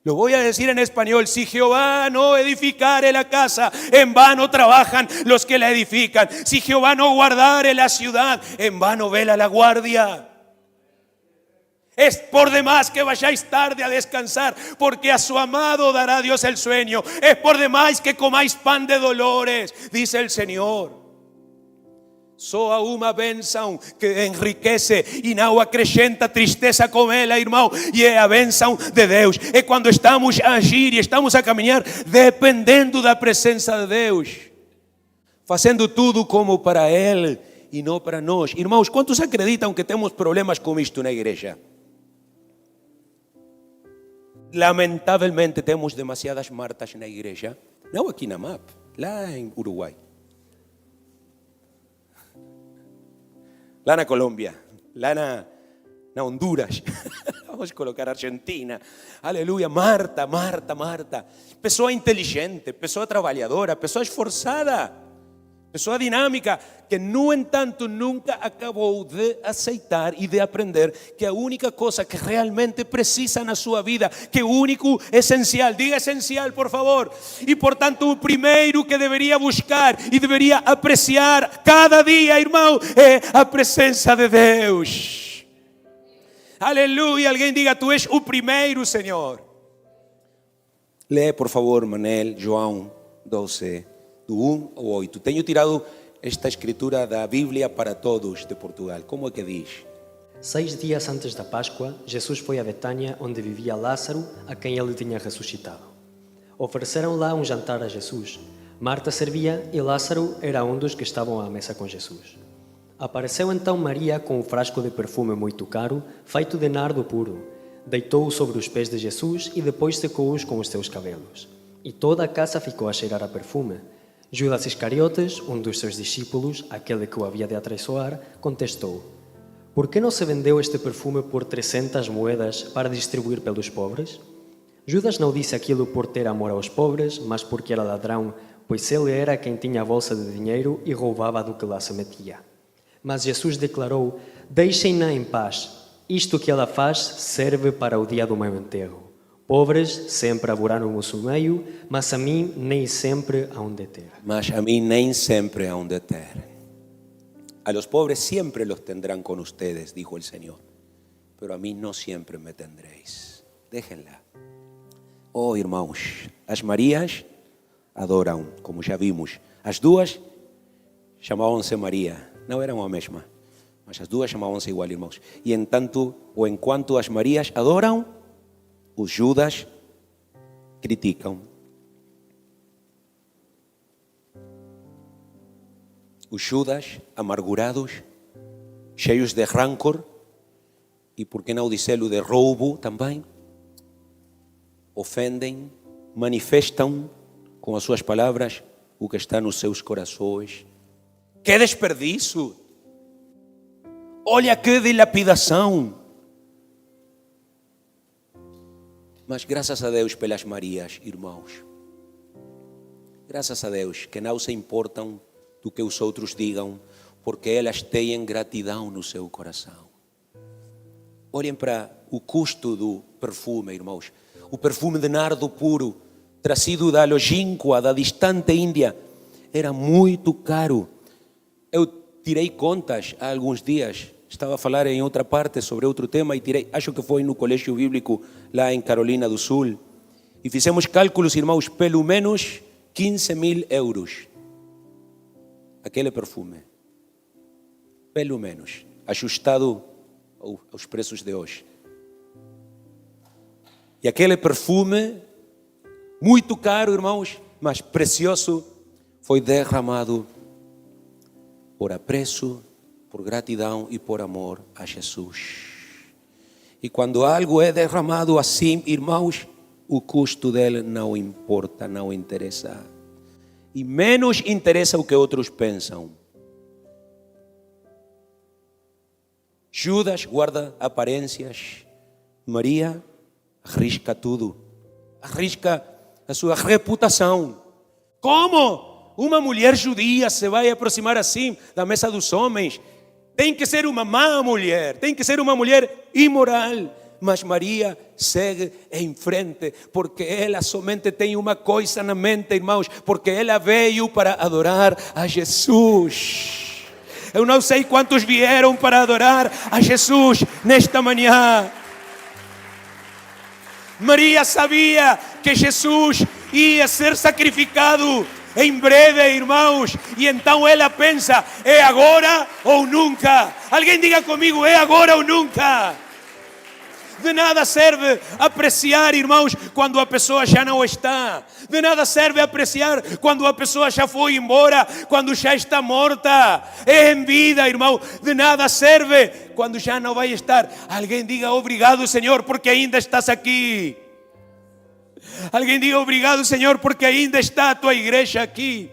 S1: Lo voy a decir en español: si Jehová no edificare la casa, en vano trabajan los que la edifican. Si Jehová no guardare la ciudad, en vano vela la guardia. Es por demás que vayáis tarde a descansar, porque a su amado dará Dios el sueño. Es por demás que comáis pan de dolores, dice el Señor. Só uma bênção que enriquece e não acrescenta tristeza com ela, irmão. E é a bênção de Deus. É quando estamos a agir e estamos a caminhar dependendo da presença de Deus, fazendo tudo como para Ele e não para nós. Irmãos, quantos acreditam que temos problemas com isto na igreja? Lamentavelmente temos demasiadas Martas na igreja. Não aqui na MAP, lá em Uruguai, lá na Colômbia, lá na Honduras. Vamos colocar Argentina. Aleluia. Marta. Pessoa inteligente, pessoa trabalhadora, pessoa esforçada, pessoa dinâmica, que no entanto nunca acabou de aceitar e de aprender que a única coisa que realmente precisa na sua vida, que o único essencial, diga essencial por favor, e portanto o primeiro que deveria buscar e deveria apreciar cada dia, irmão, é a presença de Deus. Aleluia. Alguém diga: tu és o primeiro, Senhor. Lê por favor, Manel, João 12, do 1 ao 8. Tenho tirado esta escritura da Bíblia para todos de Portugal. Como é que diz?
S2: 6 dias antes da Páscoa, Jesus foi a Betânia, onde vivia Lázaro, a quem ele tinha ressuscitado. Ofereceram lá um jantar a Jesus. Marta servia e Lázaro era um dos que estavam à mesa com Jesus. Apareceu então Maria com um frasco de perfume muito caro, feito de nardo puro. Deitou-o sobre os pés de Jesus e depois secou-os com os seus cabelos. E toda a casa ficou a cheirar a perfume. Judas Iscariotes, um dos seus discípulos, aquele que o havia de atraiçoar, contestou: por que não se vendeu este perfume por 300 moedas para distribuir pelos pobres? Judas não disse aquilo por ter amor aos pobres, mas porque era ladrão, pois ele era quem tinha a bolsa de dinheiro e roubava do que lá se metia. Mas Jesus declarou: deixem-na em paz. Isto que ela faz serve para o dia do meu enterro. Pobres sempre haverá no vosso meio, mas a mim nem sempre hão de ter.
S1: Mas a mim nem sempre hão de ter. A los pobres siempre los tendrán con ustedes, dijo el Señor, pero a mí no siempre me tendréis. Déjenla. Oh, irmãos, as Marias adoram, como já vimos. As duas chamavam-se Maria, não eram a mesma, mas as duas chamavam-se igual, irmãos. E enquanto as Marias adoram, os Judas criticam. Os Judas amargurados, cheios de rancor e, por que não dizê-lo, de roubo também, ofendem, manifestam com as suas palavras o que está nos seus corações. Que desperdício! Olha que dilapidação! Mas graças a Deus pelas Marias, irmãos. Graças a Deus, que não se importam do que os outros digam, porque elas têm gratidão no seu coração. Olhem para o custo do perfume, irmãos. O perfume de nardo puro, trazido da longínqua, da distante Índia, era muito caro. Eu tirei contas há alguns dias. Estava a falar em outra parte sobre outro tema e tirei, acho que foi no colégio bíblico lá em Carolina do Sul. E fizemos cálculos, irmãos, pelo menos 15.000 euros. Aquele perfume. Pelo menos. Ajustado aos preços de hoje. E aquele perfume, muito caro, irmãos, mas precioso, foi derramado por apreço, por gratidão e por amor a Jesus. E quando algo é derramado assim, irmãos, o custo dele não importa, não interessa. E menos interessa o que outros pensam. Judas guarda aparências. Maria arrisca tudo. Arrisca a sua reputação. Como uma mulher judia se vai aproximar assim da mesa dos homens? Tem que ser uma má mulher, tem que ser uma mulher imoral. Mas Maria segue em frente, porque ela somente tem uma coisa na mente, irmãos, porque ela veio para adorar a Jesus. Eu não sei quantos vieram para adorar a Jesus nesta manhã. Maria sabia que Jesus ia ser sacrificado em breve, irmãos, e então ela pensa, é agora ou nunca. Alguém diga comigo, é agora ou nunca. De nada serve apreciar, irmãos, quando a pessoa já não está. De nada serve apreciar quando a pessoa já foi embora, quando já está morta. É em vida, irmão. De nada serve quando já não vai estar. Alguém diga obrigado, Senhor, porque ainda estás aqui. Alguém diga obrigado, Senhor, porque ainda está a tua igreja aqui.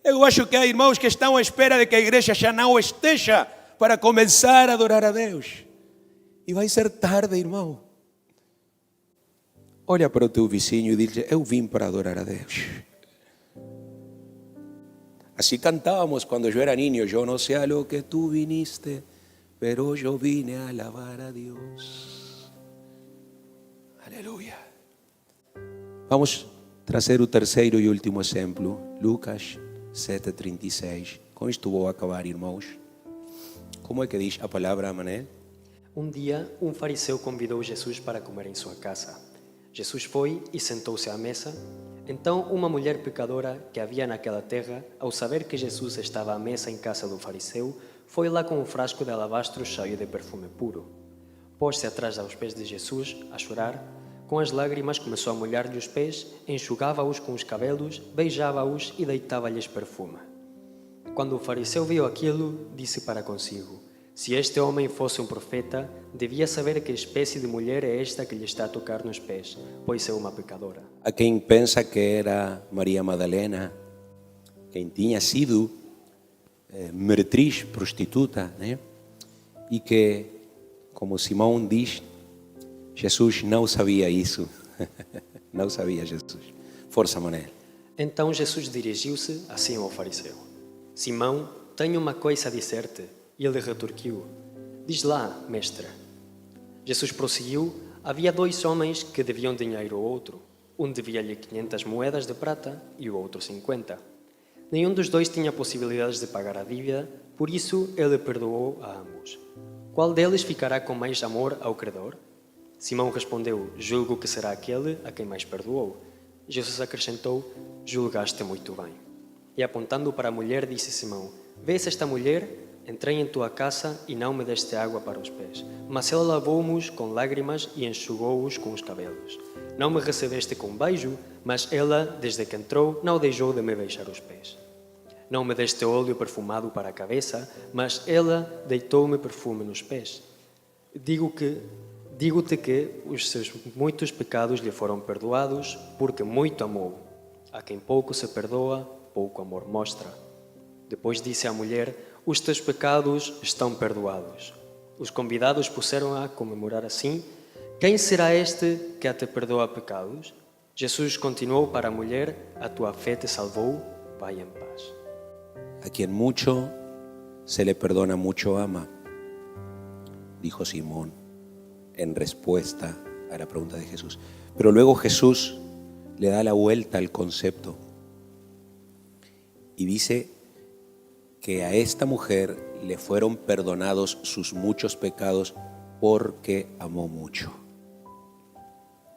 S1: Eu acho que há irmãos que estão à espera de que a igreja já não esteja para começar a adorar a Deus. E vai ser tarde, irmão. Olha para o teu vizinho e diz-lhe, eu vim para adorar a Deus. Assim cantávamos quando eu era niño, eu não sei a lo que tu viniste, pero eu vine a alabar a Deus. Aleluia. Vamos trazer o terceiro e último exemplo, Lucas 7:36. Com isto vou acabar, irmãos. Como é que diz a palavra, Manel?
S2: Um dia, um fariseu convidou Jesus para comer em sua casa. Jesus foi e sentou-se à mesa. Então, uma mulher pecadora que havia naquela terra, ao saber que Jesus estava à mesa em casa do fariseu, foi lá com um frasco de alabastro cheio de perfume puro. Pôs-se atrás aos pés de Jesus, a chorar. Com as lágrimas começou a molhar-lhe os pés, enxugava-os com os cabelos, beijava-os e deitava-lhes perfume. Quando o fariseu viu aquilo, disse para consigo, se este homem fosse um profeta, devia saber que espécie de mulher é esta que lhe está a tocar nos pés, pois é uma pecadora.
S1: Há quem pensa que era Maria Madalena, quem tinha sido meretriz, prostituta, né? E que, como Simão diz, Jesus não sabia isso. Não sabia Jesus. Força, Manel.
S2: Então Jesus dirigiu-se assim ao fariseu. Simão, tenho uma coisa a dizer-te. E ele retorquiu, diz lá, mestre. Jesus prosseguiu, havia 2 homens que deviam dinheiro ao outro. Um devia-lhe 500 moedas de prata e o outro 50. Nenhum dos dois tinha possibilidades de pagar a dívida, por isso ele perdoou a ambos. Qual deles ficará com mais amor ao credor? Simão respondeu, julgo que será aquele a quem mais perdoou. Jesus acrescentou, julgaste muito bem. E apontando para a mulher, disse Simão, vês esta mulher? Entrei em tua casa e não me deste água para os pés, mas ela lavou-me com lágrimas e enxugou-os com os cabelos. Não me recebeste com beijo, mas ela, desde que entrou, não deixou de me beijar os pés. Não me deste óleo perfumado para a cabeça, mas ela deitou-me perfume nos pés. Digo-te que os seus muitos pecados lhe foram perdoados, porque muito amou. A quem pouco se perdoa, pouco amor mostra. Depois disse à mulher, os teus pecados estão perdoados. Os convidados puseram a comemorar assim, quem será este que até perdoa pecados? Jesus continuou para a mulher: a tua fé te salvou, vai em paz.
S1: A quien mucho se le perdona, mucho ama, dijo Simón en respuesta a la pregunta de Jesús. Pero luego Jesús le da la vuelta al concepto y dice que a esta mujer le fueron perdonados sus muchos pecados porque amó mucho.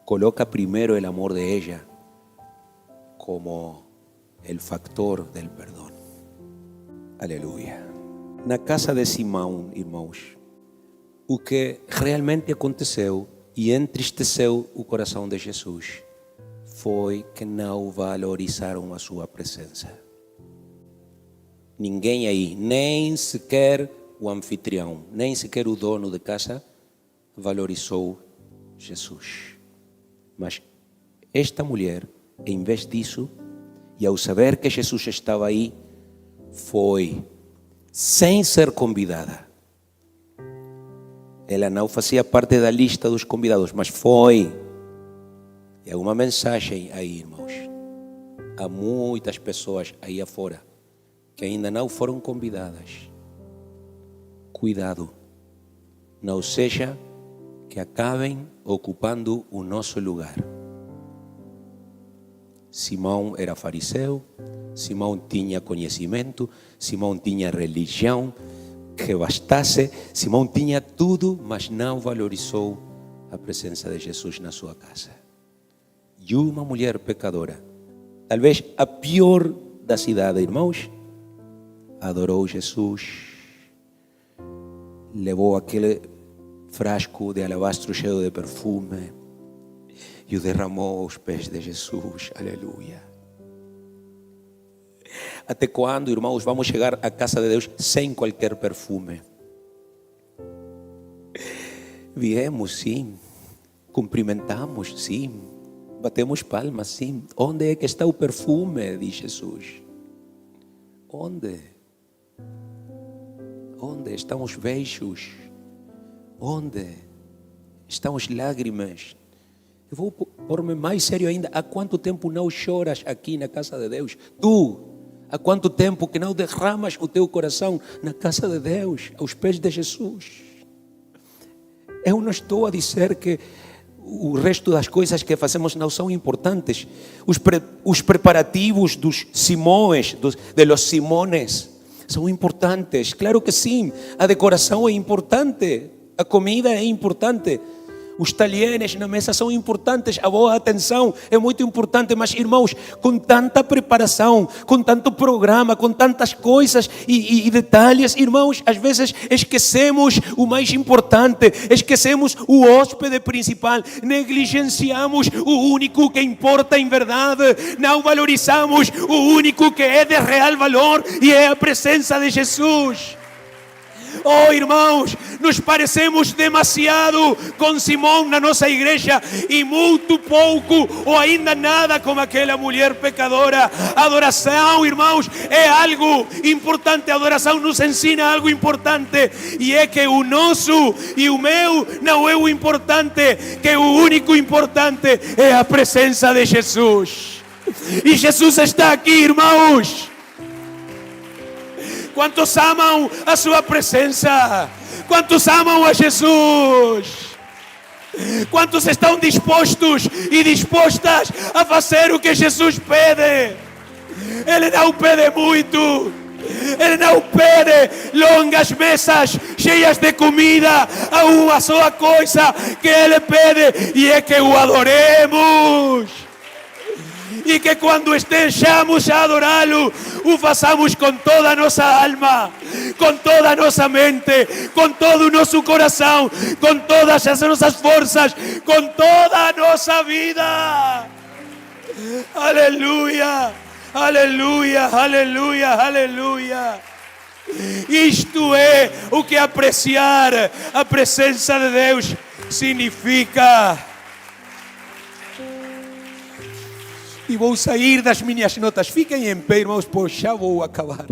S1: Coloca primero el amor de ella como el factor del perdón. Aleluia. Na casa de Simão, irmãos, o que realmente aconteceu e entristeceu o coração de Jesus foi que não valorizaram a sua presença. Ninguém aí, nem sequer o anfitrião, nem sequer o dono de casa valorizou Jesus. Mas esta mulher, em vez disso, e ao saber que Jesus estava aí, foi, sem ser convidada. Ela não fazia parte da lista dos convidados, mas foi. E há uma mensagem aí, irmãos. Há muitas pessoas aí afora que ainda não foram convidadas. Cuidado, não seja que acabem ocupando o nosso lugar. Simão era fariseu, Simão tinha conhecimento, Simão tinha religião que bastasse, Simão tinha tudo, mas não valorizou a presença de Jesus na sua casa. E uma mulher pecadora, talvez a pior da cidade, irmãos, adorou Jesus, levou aquele frasco de alabastro cheio de perfume e o derramou aos pés de Jesus. Aleluia. Até quando, irmãos, vamos chegar à casa de Deus sem qualquer perfume? Viemos, sim. Cumprimentamos, sim. Batemos palmas, sim. Onde é que está o perfume de Jesus? Onde? Onde estão os beijos? Onde estão as lágrimas? Eu vou pôr-me mais sério ainda. Há quanto tempo não choras aqui na casa de Deus? Tu, há quanto tempo que não derramas o teu coração na casa de Deus, aos pés de Jesus? Eu não estou a dizer que o resto das coisas que fazemos não são importantes. Os preparativos dos Simões, de los Simones, são importantes. Claro que sim. A decoração é importante. A comida é importante. Os talheres na mesa são importantes, a boa atenção é muito importante, mas irmãos, com tanta preparação, com tanto programa, com tantas coisas e detalhes, irmãos, às vezes esquecemos o mais importante, esquecemos o hóspede principal, negligenciamos o único que importa em verdade, não valorizamos o único que é de real valor e é a presença de Jesus. Oh, irmãos, nos parecemos demasiado com Simão na nossa igreja e muito pouco ou ainda nada com aquela mulher pecadora. Adoração, irmãos, é algo importante. A adoração nos ensina algo importante e é que o nosso e o meu não é o importante, que o único importante é a presença de Jesus. E Jesus está aqui, irmãos. Quantos amam a sua presença? Quantos amam a Jesus? Quantos estão dispostos e dispostas a fazer o que Jesus pede? Ele não pede muito. Ele não pede longas mesas cheias de comida. Há uma só coisa que Ele pede e é que o adoremos. E que quando estejamos a adorá-lo, o façamos com toda a nossa alma, com toda a nossa mente, com todo o nosso coração, com todas as nossas forças, com toda a nossa vida. Aleluia, aleluia, aleluia, aleluia. Isto é o que apreciar a presença de Deus significa. E vou sair das minhas notas. Fiquem em pé, irmãos, pois já vou acabar.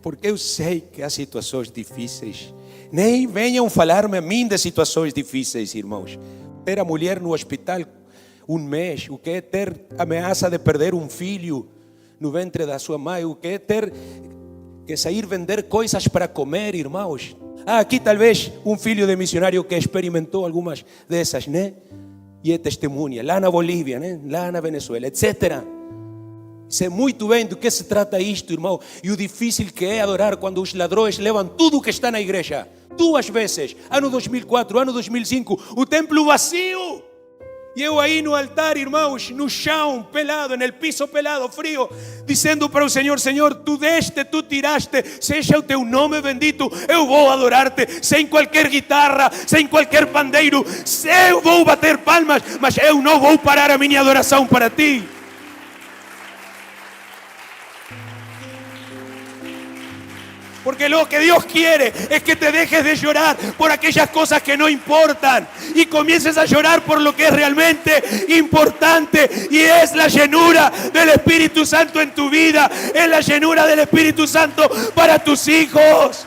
S1: Porque eu sei que há situações difíceis. Nem venham falar-me a mim de situações difíceis, irmãos. Ter a mulher no hospital, mês, o que é ter ameaça de perder um filho no ventre da sua mãe, o que é ter que sair vender coisas para comer, irmãos. Aqui talvez um filho de missionário que experimentou algumas dessas, né? E é testemunha, lá na Bolívia, né? Lá na Venezuela, etc. Sei muito bem do que se trata isto, irmão. E o difícil que é adorar quando os ladrões levam tudo que está na igreja. 2 vezes, ano 2004, ano 2005, o templo vazio. E eu aí no altar, irmãos, no chão, pelado, no piso pelado, frio, dizendo para o Senhor: Senhor, tu deste, tu tiraste, seja o teu nome bendito, eu vou adorar-te, sem qualquer guitarra, sem qualquer pandeiro, eu vou bater palmas, mas eu não vou parar a minha adoração para ti. Porque lo que Dios quiere es que te dejes de llorar por aquellas cosas que no importan y comiences a llorar por lo que es realmente importante, y es la llenura del Espíritu Santo en tu vida, es la llenura del Espíritu Santo para tus hijos.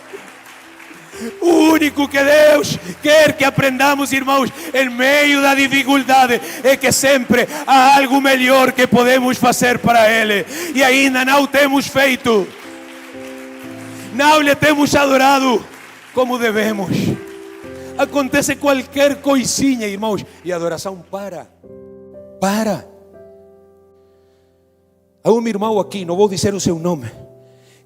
S1: O único que Deus quer que aprendamos, irmãos, em meio da dificuldade, é que sempre há algo melhor que podemos fazer para Ele e ainda não temos feito. Não lhe temos adorado como devemos. Acontece qualquer coisinha, irmãos, e a adoração para. Há um irmão aqui, não vou dizer o seu nome,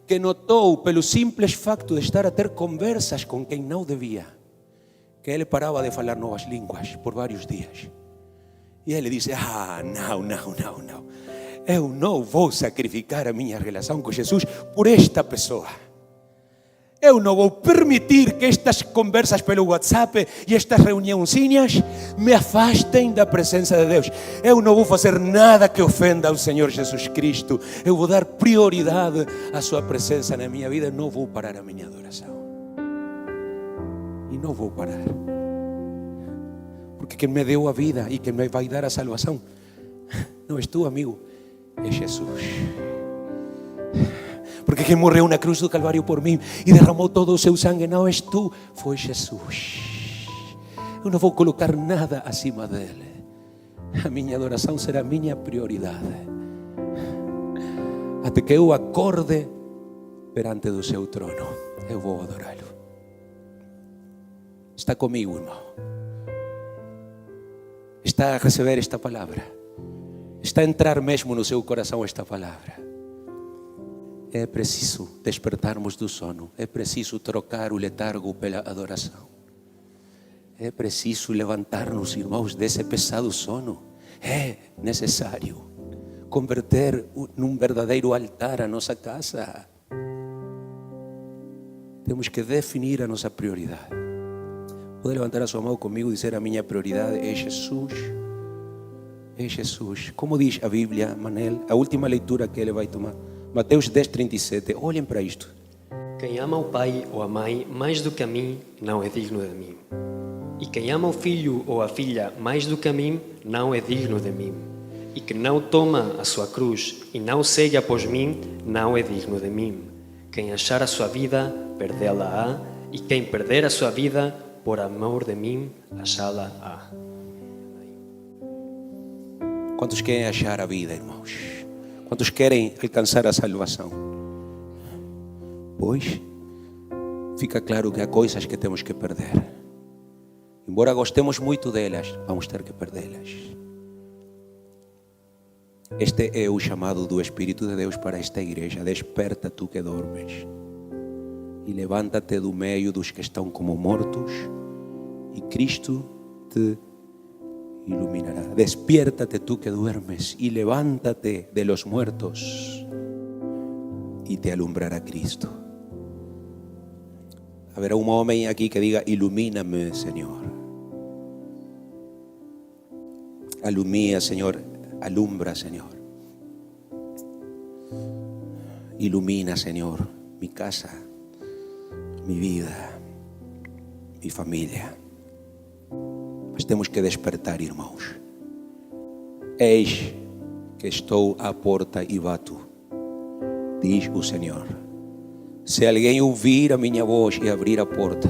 S1: que notou, pelo simples facto de estar a ter conversas com quem não devia, que ele parava de falar novas línguas por vários dias. E ele disse: não. Eu não vou sacrificar a minha relação com Jesus por esta pessoa. Eu não vou permitir que estas conversas pelo WhatsApp e estas reuniãozinhas me afastem da presença de Deus. Eu não vou fazer nada que ofenda ao Senhor Jesus Cristo. Eu vou dar prioridade à sua presença na minha vida. Não vou parar a minha adoração. E não vou parar. Porque quem me deu a vida e quem me vai dar a salvação não és tu, amigo, é Jesus. Porque quem morreu na cruz do Calvário por mim e derramou todo o seu sangue não és tu, foi Jesus. Eu não vou colocar nada acima dele. A minha adoração será a minha prioridade, até que eu acorde perante do seu trono. Eu vou adorá-lo. Está comigo, irmão? Está a receber esta palavra? Está a entrar mesmo no seu coração esta palavra? É preciso despertarmos do sono. É preciso trocar o letargo pela adoração. É preciso levantar-nos, irmãos, desse pesado sono. É necessário converter num verdadeiro altar a nossa casa. Temos que definir a nossa prioridade. Pode levantar a sua mão comigo e dizer: a minha prioridade é Jesus. É Jesus. Como diz a Bíblia, Manel, a última leitura que ele vai tomar, Mateus 10:37, olhem para isto.
S2: Quem ama o pai ou a mãe mais do que a mim, não é digno de mim. E quem ama o filho ou a filha mais do que a mim, não é digno de mim. E que não toma a sua cruz e não segue após mim, não é digno de mim. Quem achar a sua vida, perdê-la-á, e quem perder a sua vida, por amor de mim, achá-la-á.
S1: Quantos querem achar a vida, irmãos? Quantos querem alcançar a salvação? Pois, fica claro que há coisas que temos que perder. Embora gostemos muito delas, vamos ter que perdê-las. Este é o chamado do Espírito de Deus para esta igreja. Desperta tu que dormes e levanta-te do meio dos que estão como mortos, e Cristo te iluminará. Despiértate tú que duermes y levántate de los muertos y te alumbrará Cristo. Habrá un hombre aquí que diga: ilumíname, Señor. Alumía, Señor. Alumbra, Señor. Ilumina, Señor, mi casa, mi vida, mi familia. Mas temos que despertar, irmãos. Eis que estou à porta e bato, diz o Senhor. Se alguém ouvir a minha voz e abrir a porta,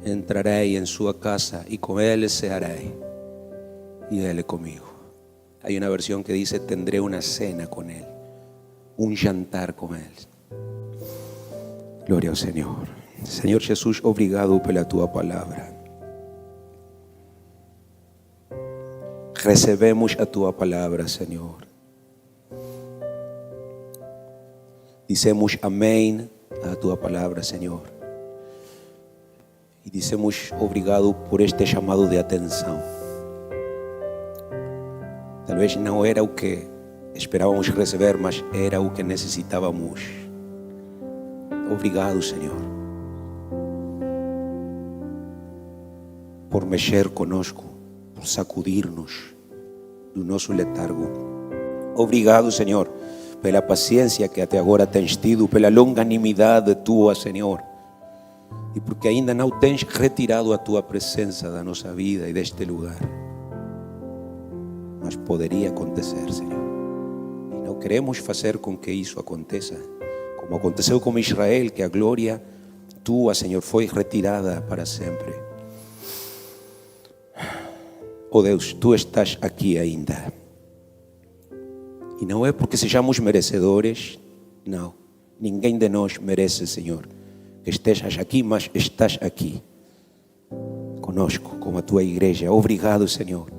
S1: entrarei em sua casa e com ele cearei, y dele conmigo. Hay una versión que dice: tendré una cena con Él, un jantar com Ele. Glória ao Senhor. Senhor Jesus, obrigado pela Tua palavra. Recebemos a Tua palavra, Senhor. Dizemos amém à Tua palavra, Senhor. E dizemos obrigado por este chamado de atenção. Talvez não era o que esperávamos receber, mas era o que necessitávamos. Obrigado, Senhor, por mexer conosco, por sacudir-nos do nosso letargo. Obrigado, Senhor, pela paciência que até agora tens tido, pela longanimidade tua, Senhor, e porque ainda não tens retirado a tua presença da nossa vida e deste lugar. Mas poderia acontecer, Senhor, e não queremos fazer com que isso aconteça, como aconteceu com Israel, que a glória tua, Senhor, foi retirada para sempre. Oh Deus, tu estás aqui ainda. E não é porque sejamos merecedores, não. Ninguém de nós merece, Senhor, que estejas aqui, mas estás aqui conosco, com a tua igreja. Obrigado, Senhor.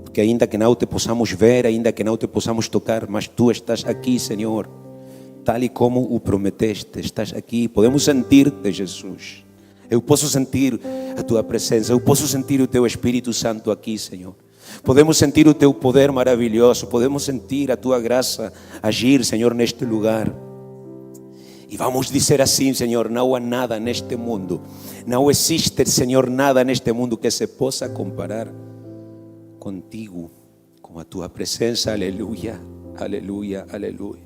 S1: Porque ainda que não te possamos ver, ainda que não te possamos tocar, mas tu estás aqui, Senhor, tal e como o prometeste. Estás aqui, podemos sentir-te, Jesus. Eu posso sentir a tua presença, eu posso sentir o teu Espírito Santo aqui, Senhor. Podemos sentir o teu poder maravilhoso, podemos sentir a tua graça agir, Senhor, neste lugar. E vamos dizer assim, Senhor: não há nada neste mundo, não existe, Senhor, nada neste mundo que se possa comparar contigo, com a tua presença. Aleluia, aleluia, aleluia.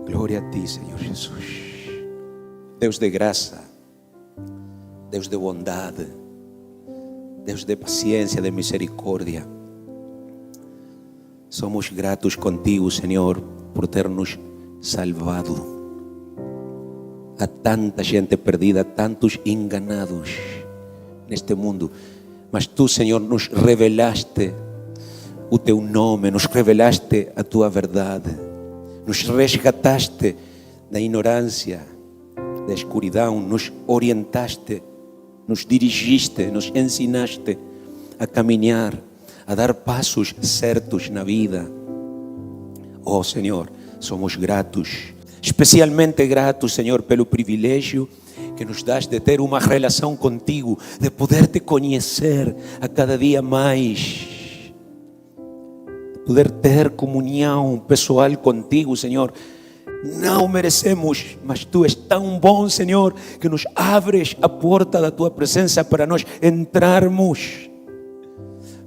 S1: Glória a ti, Senhor Jesus. Deus de graça, Deus de bondade, Deus de paciência, de misericórdia. Somos gratos contigo, Senhor, por ter nos salvado. Há tanta gente perdida, tantos enganados neste mundo, mas tu, Senhor, nos revelaste o teu nome, nos revelaste a tua verdade, nos resgataste da ignorância, da escuridão, nos orientaste, nos dirigiste, nos ensinaste a caminhar, a dar passos certos na vida. Oh, Senhor, somos gratos, especialmente gratos, Senhor, pelo privilégio que nos dás de ter uma relação contigo, de poder te conhecer a cada dia mais, de poder ter comunhão pessoal contigo, Senhor. Não merecemos, mas tu és tão bom, Senhor, que nos abres a porta da tua presença para nós entrarmos.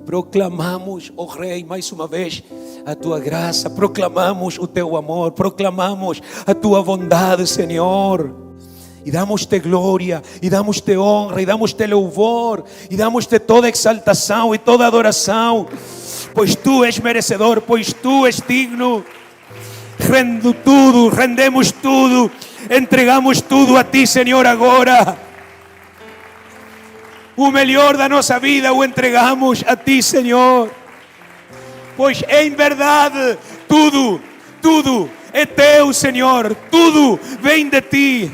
S1: Proclamamos, ó Rei, mais uma vez a tua graça, proclamamos o teu amor, proclamamos a tua bondade, Senhor. E damos-te glória, e damos-te honra, e damos-te louvor, e damos-te toda exaltação e toda adoração, pois tu és merecedor, pois tu és digno. Rendo tudo, rendemos tudo, entregamos tudo a ti, Senhor, agora. O melhor da nossa vida o entregamos a ti, Senhor. Pois em verdade tudo é teu, Senhor. Tudo vem de ti.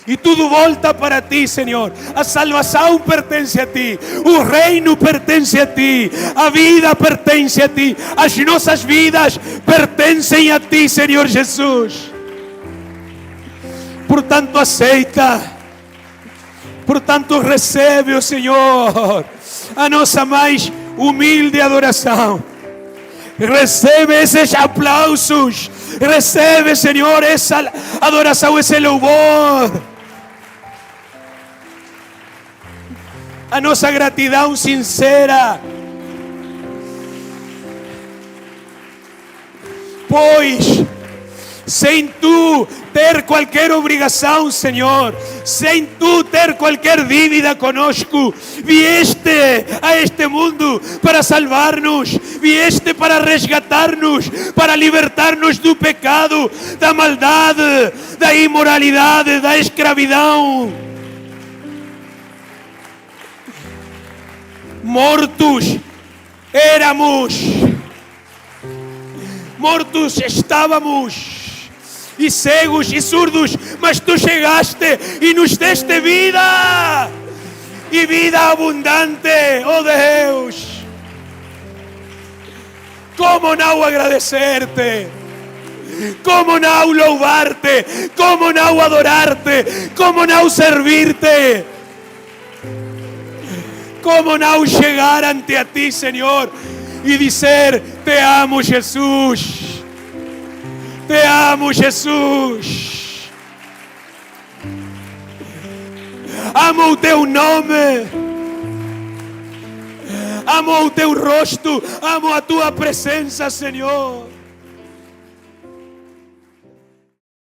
S1: E tudo volta para ti, Senhor. A salvação pertence a ti, o reino pertence a ti, a vida pertence a ti, as nossas vidas pertencem a ti, Senhor Jesus. Portanto, aceita, portanto, recebe, ó Senhor, a nossa mais humilde adoração. Recebe esses aplausos, recebe, Senhor, essa adoração, esse louvor. A nossa gratidão sincera, pois sem tu ter qualquer obrigação, Senhor, sem tu ter qualquer dívida conosco, vieste a este mundo para salvar-nos, vieste para resgatar-nos, para libertar-nos do pecado, da maldade, da imoralidade, da escravidão. Mortos éramos, mortos estávamos, e cegos e surdos, mas tu chegaste e nos deste vida, e vida abundante, oh Deus. Como não agradecer-te? Como não louvar-te? Como não adorar-te? Como não servir-te? Como não chegar ante a ti, Senhor, e dizer: te amo, Jesus. Te amo, Jesus. Amo o teu nome. Amo o teu rosto. Amo a tua presença, Senhor.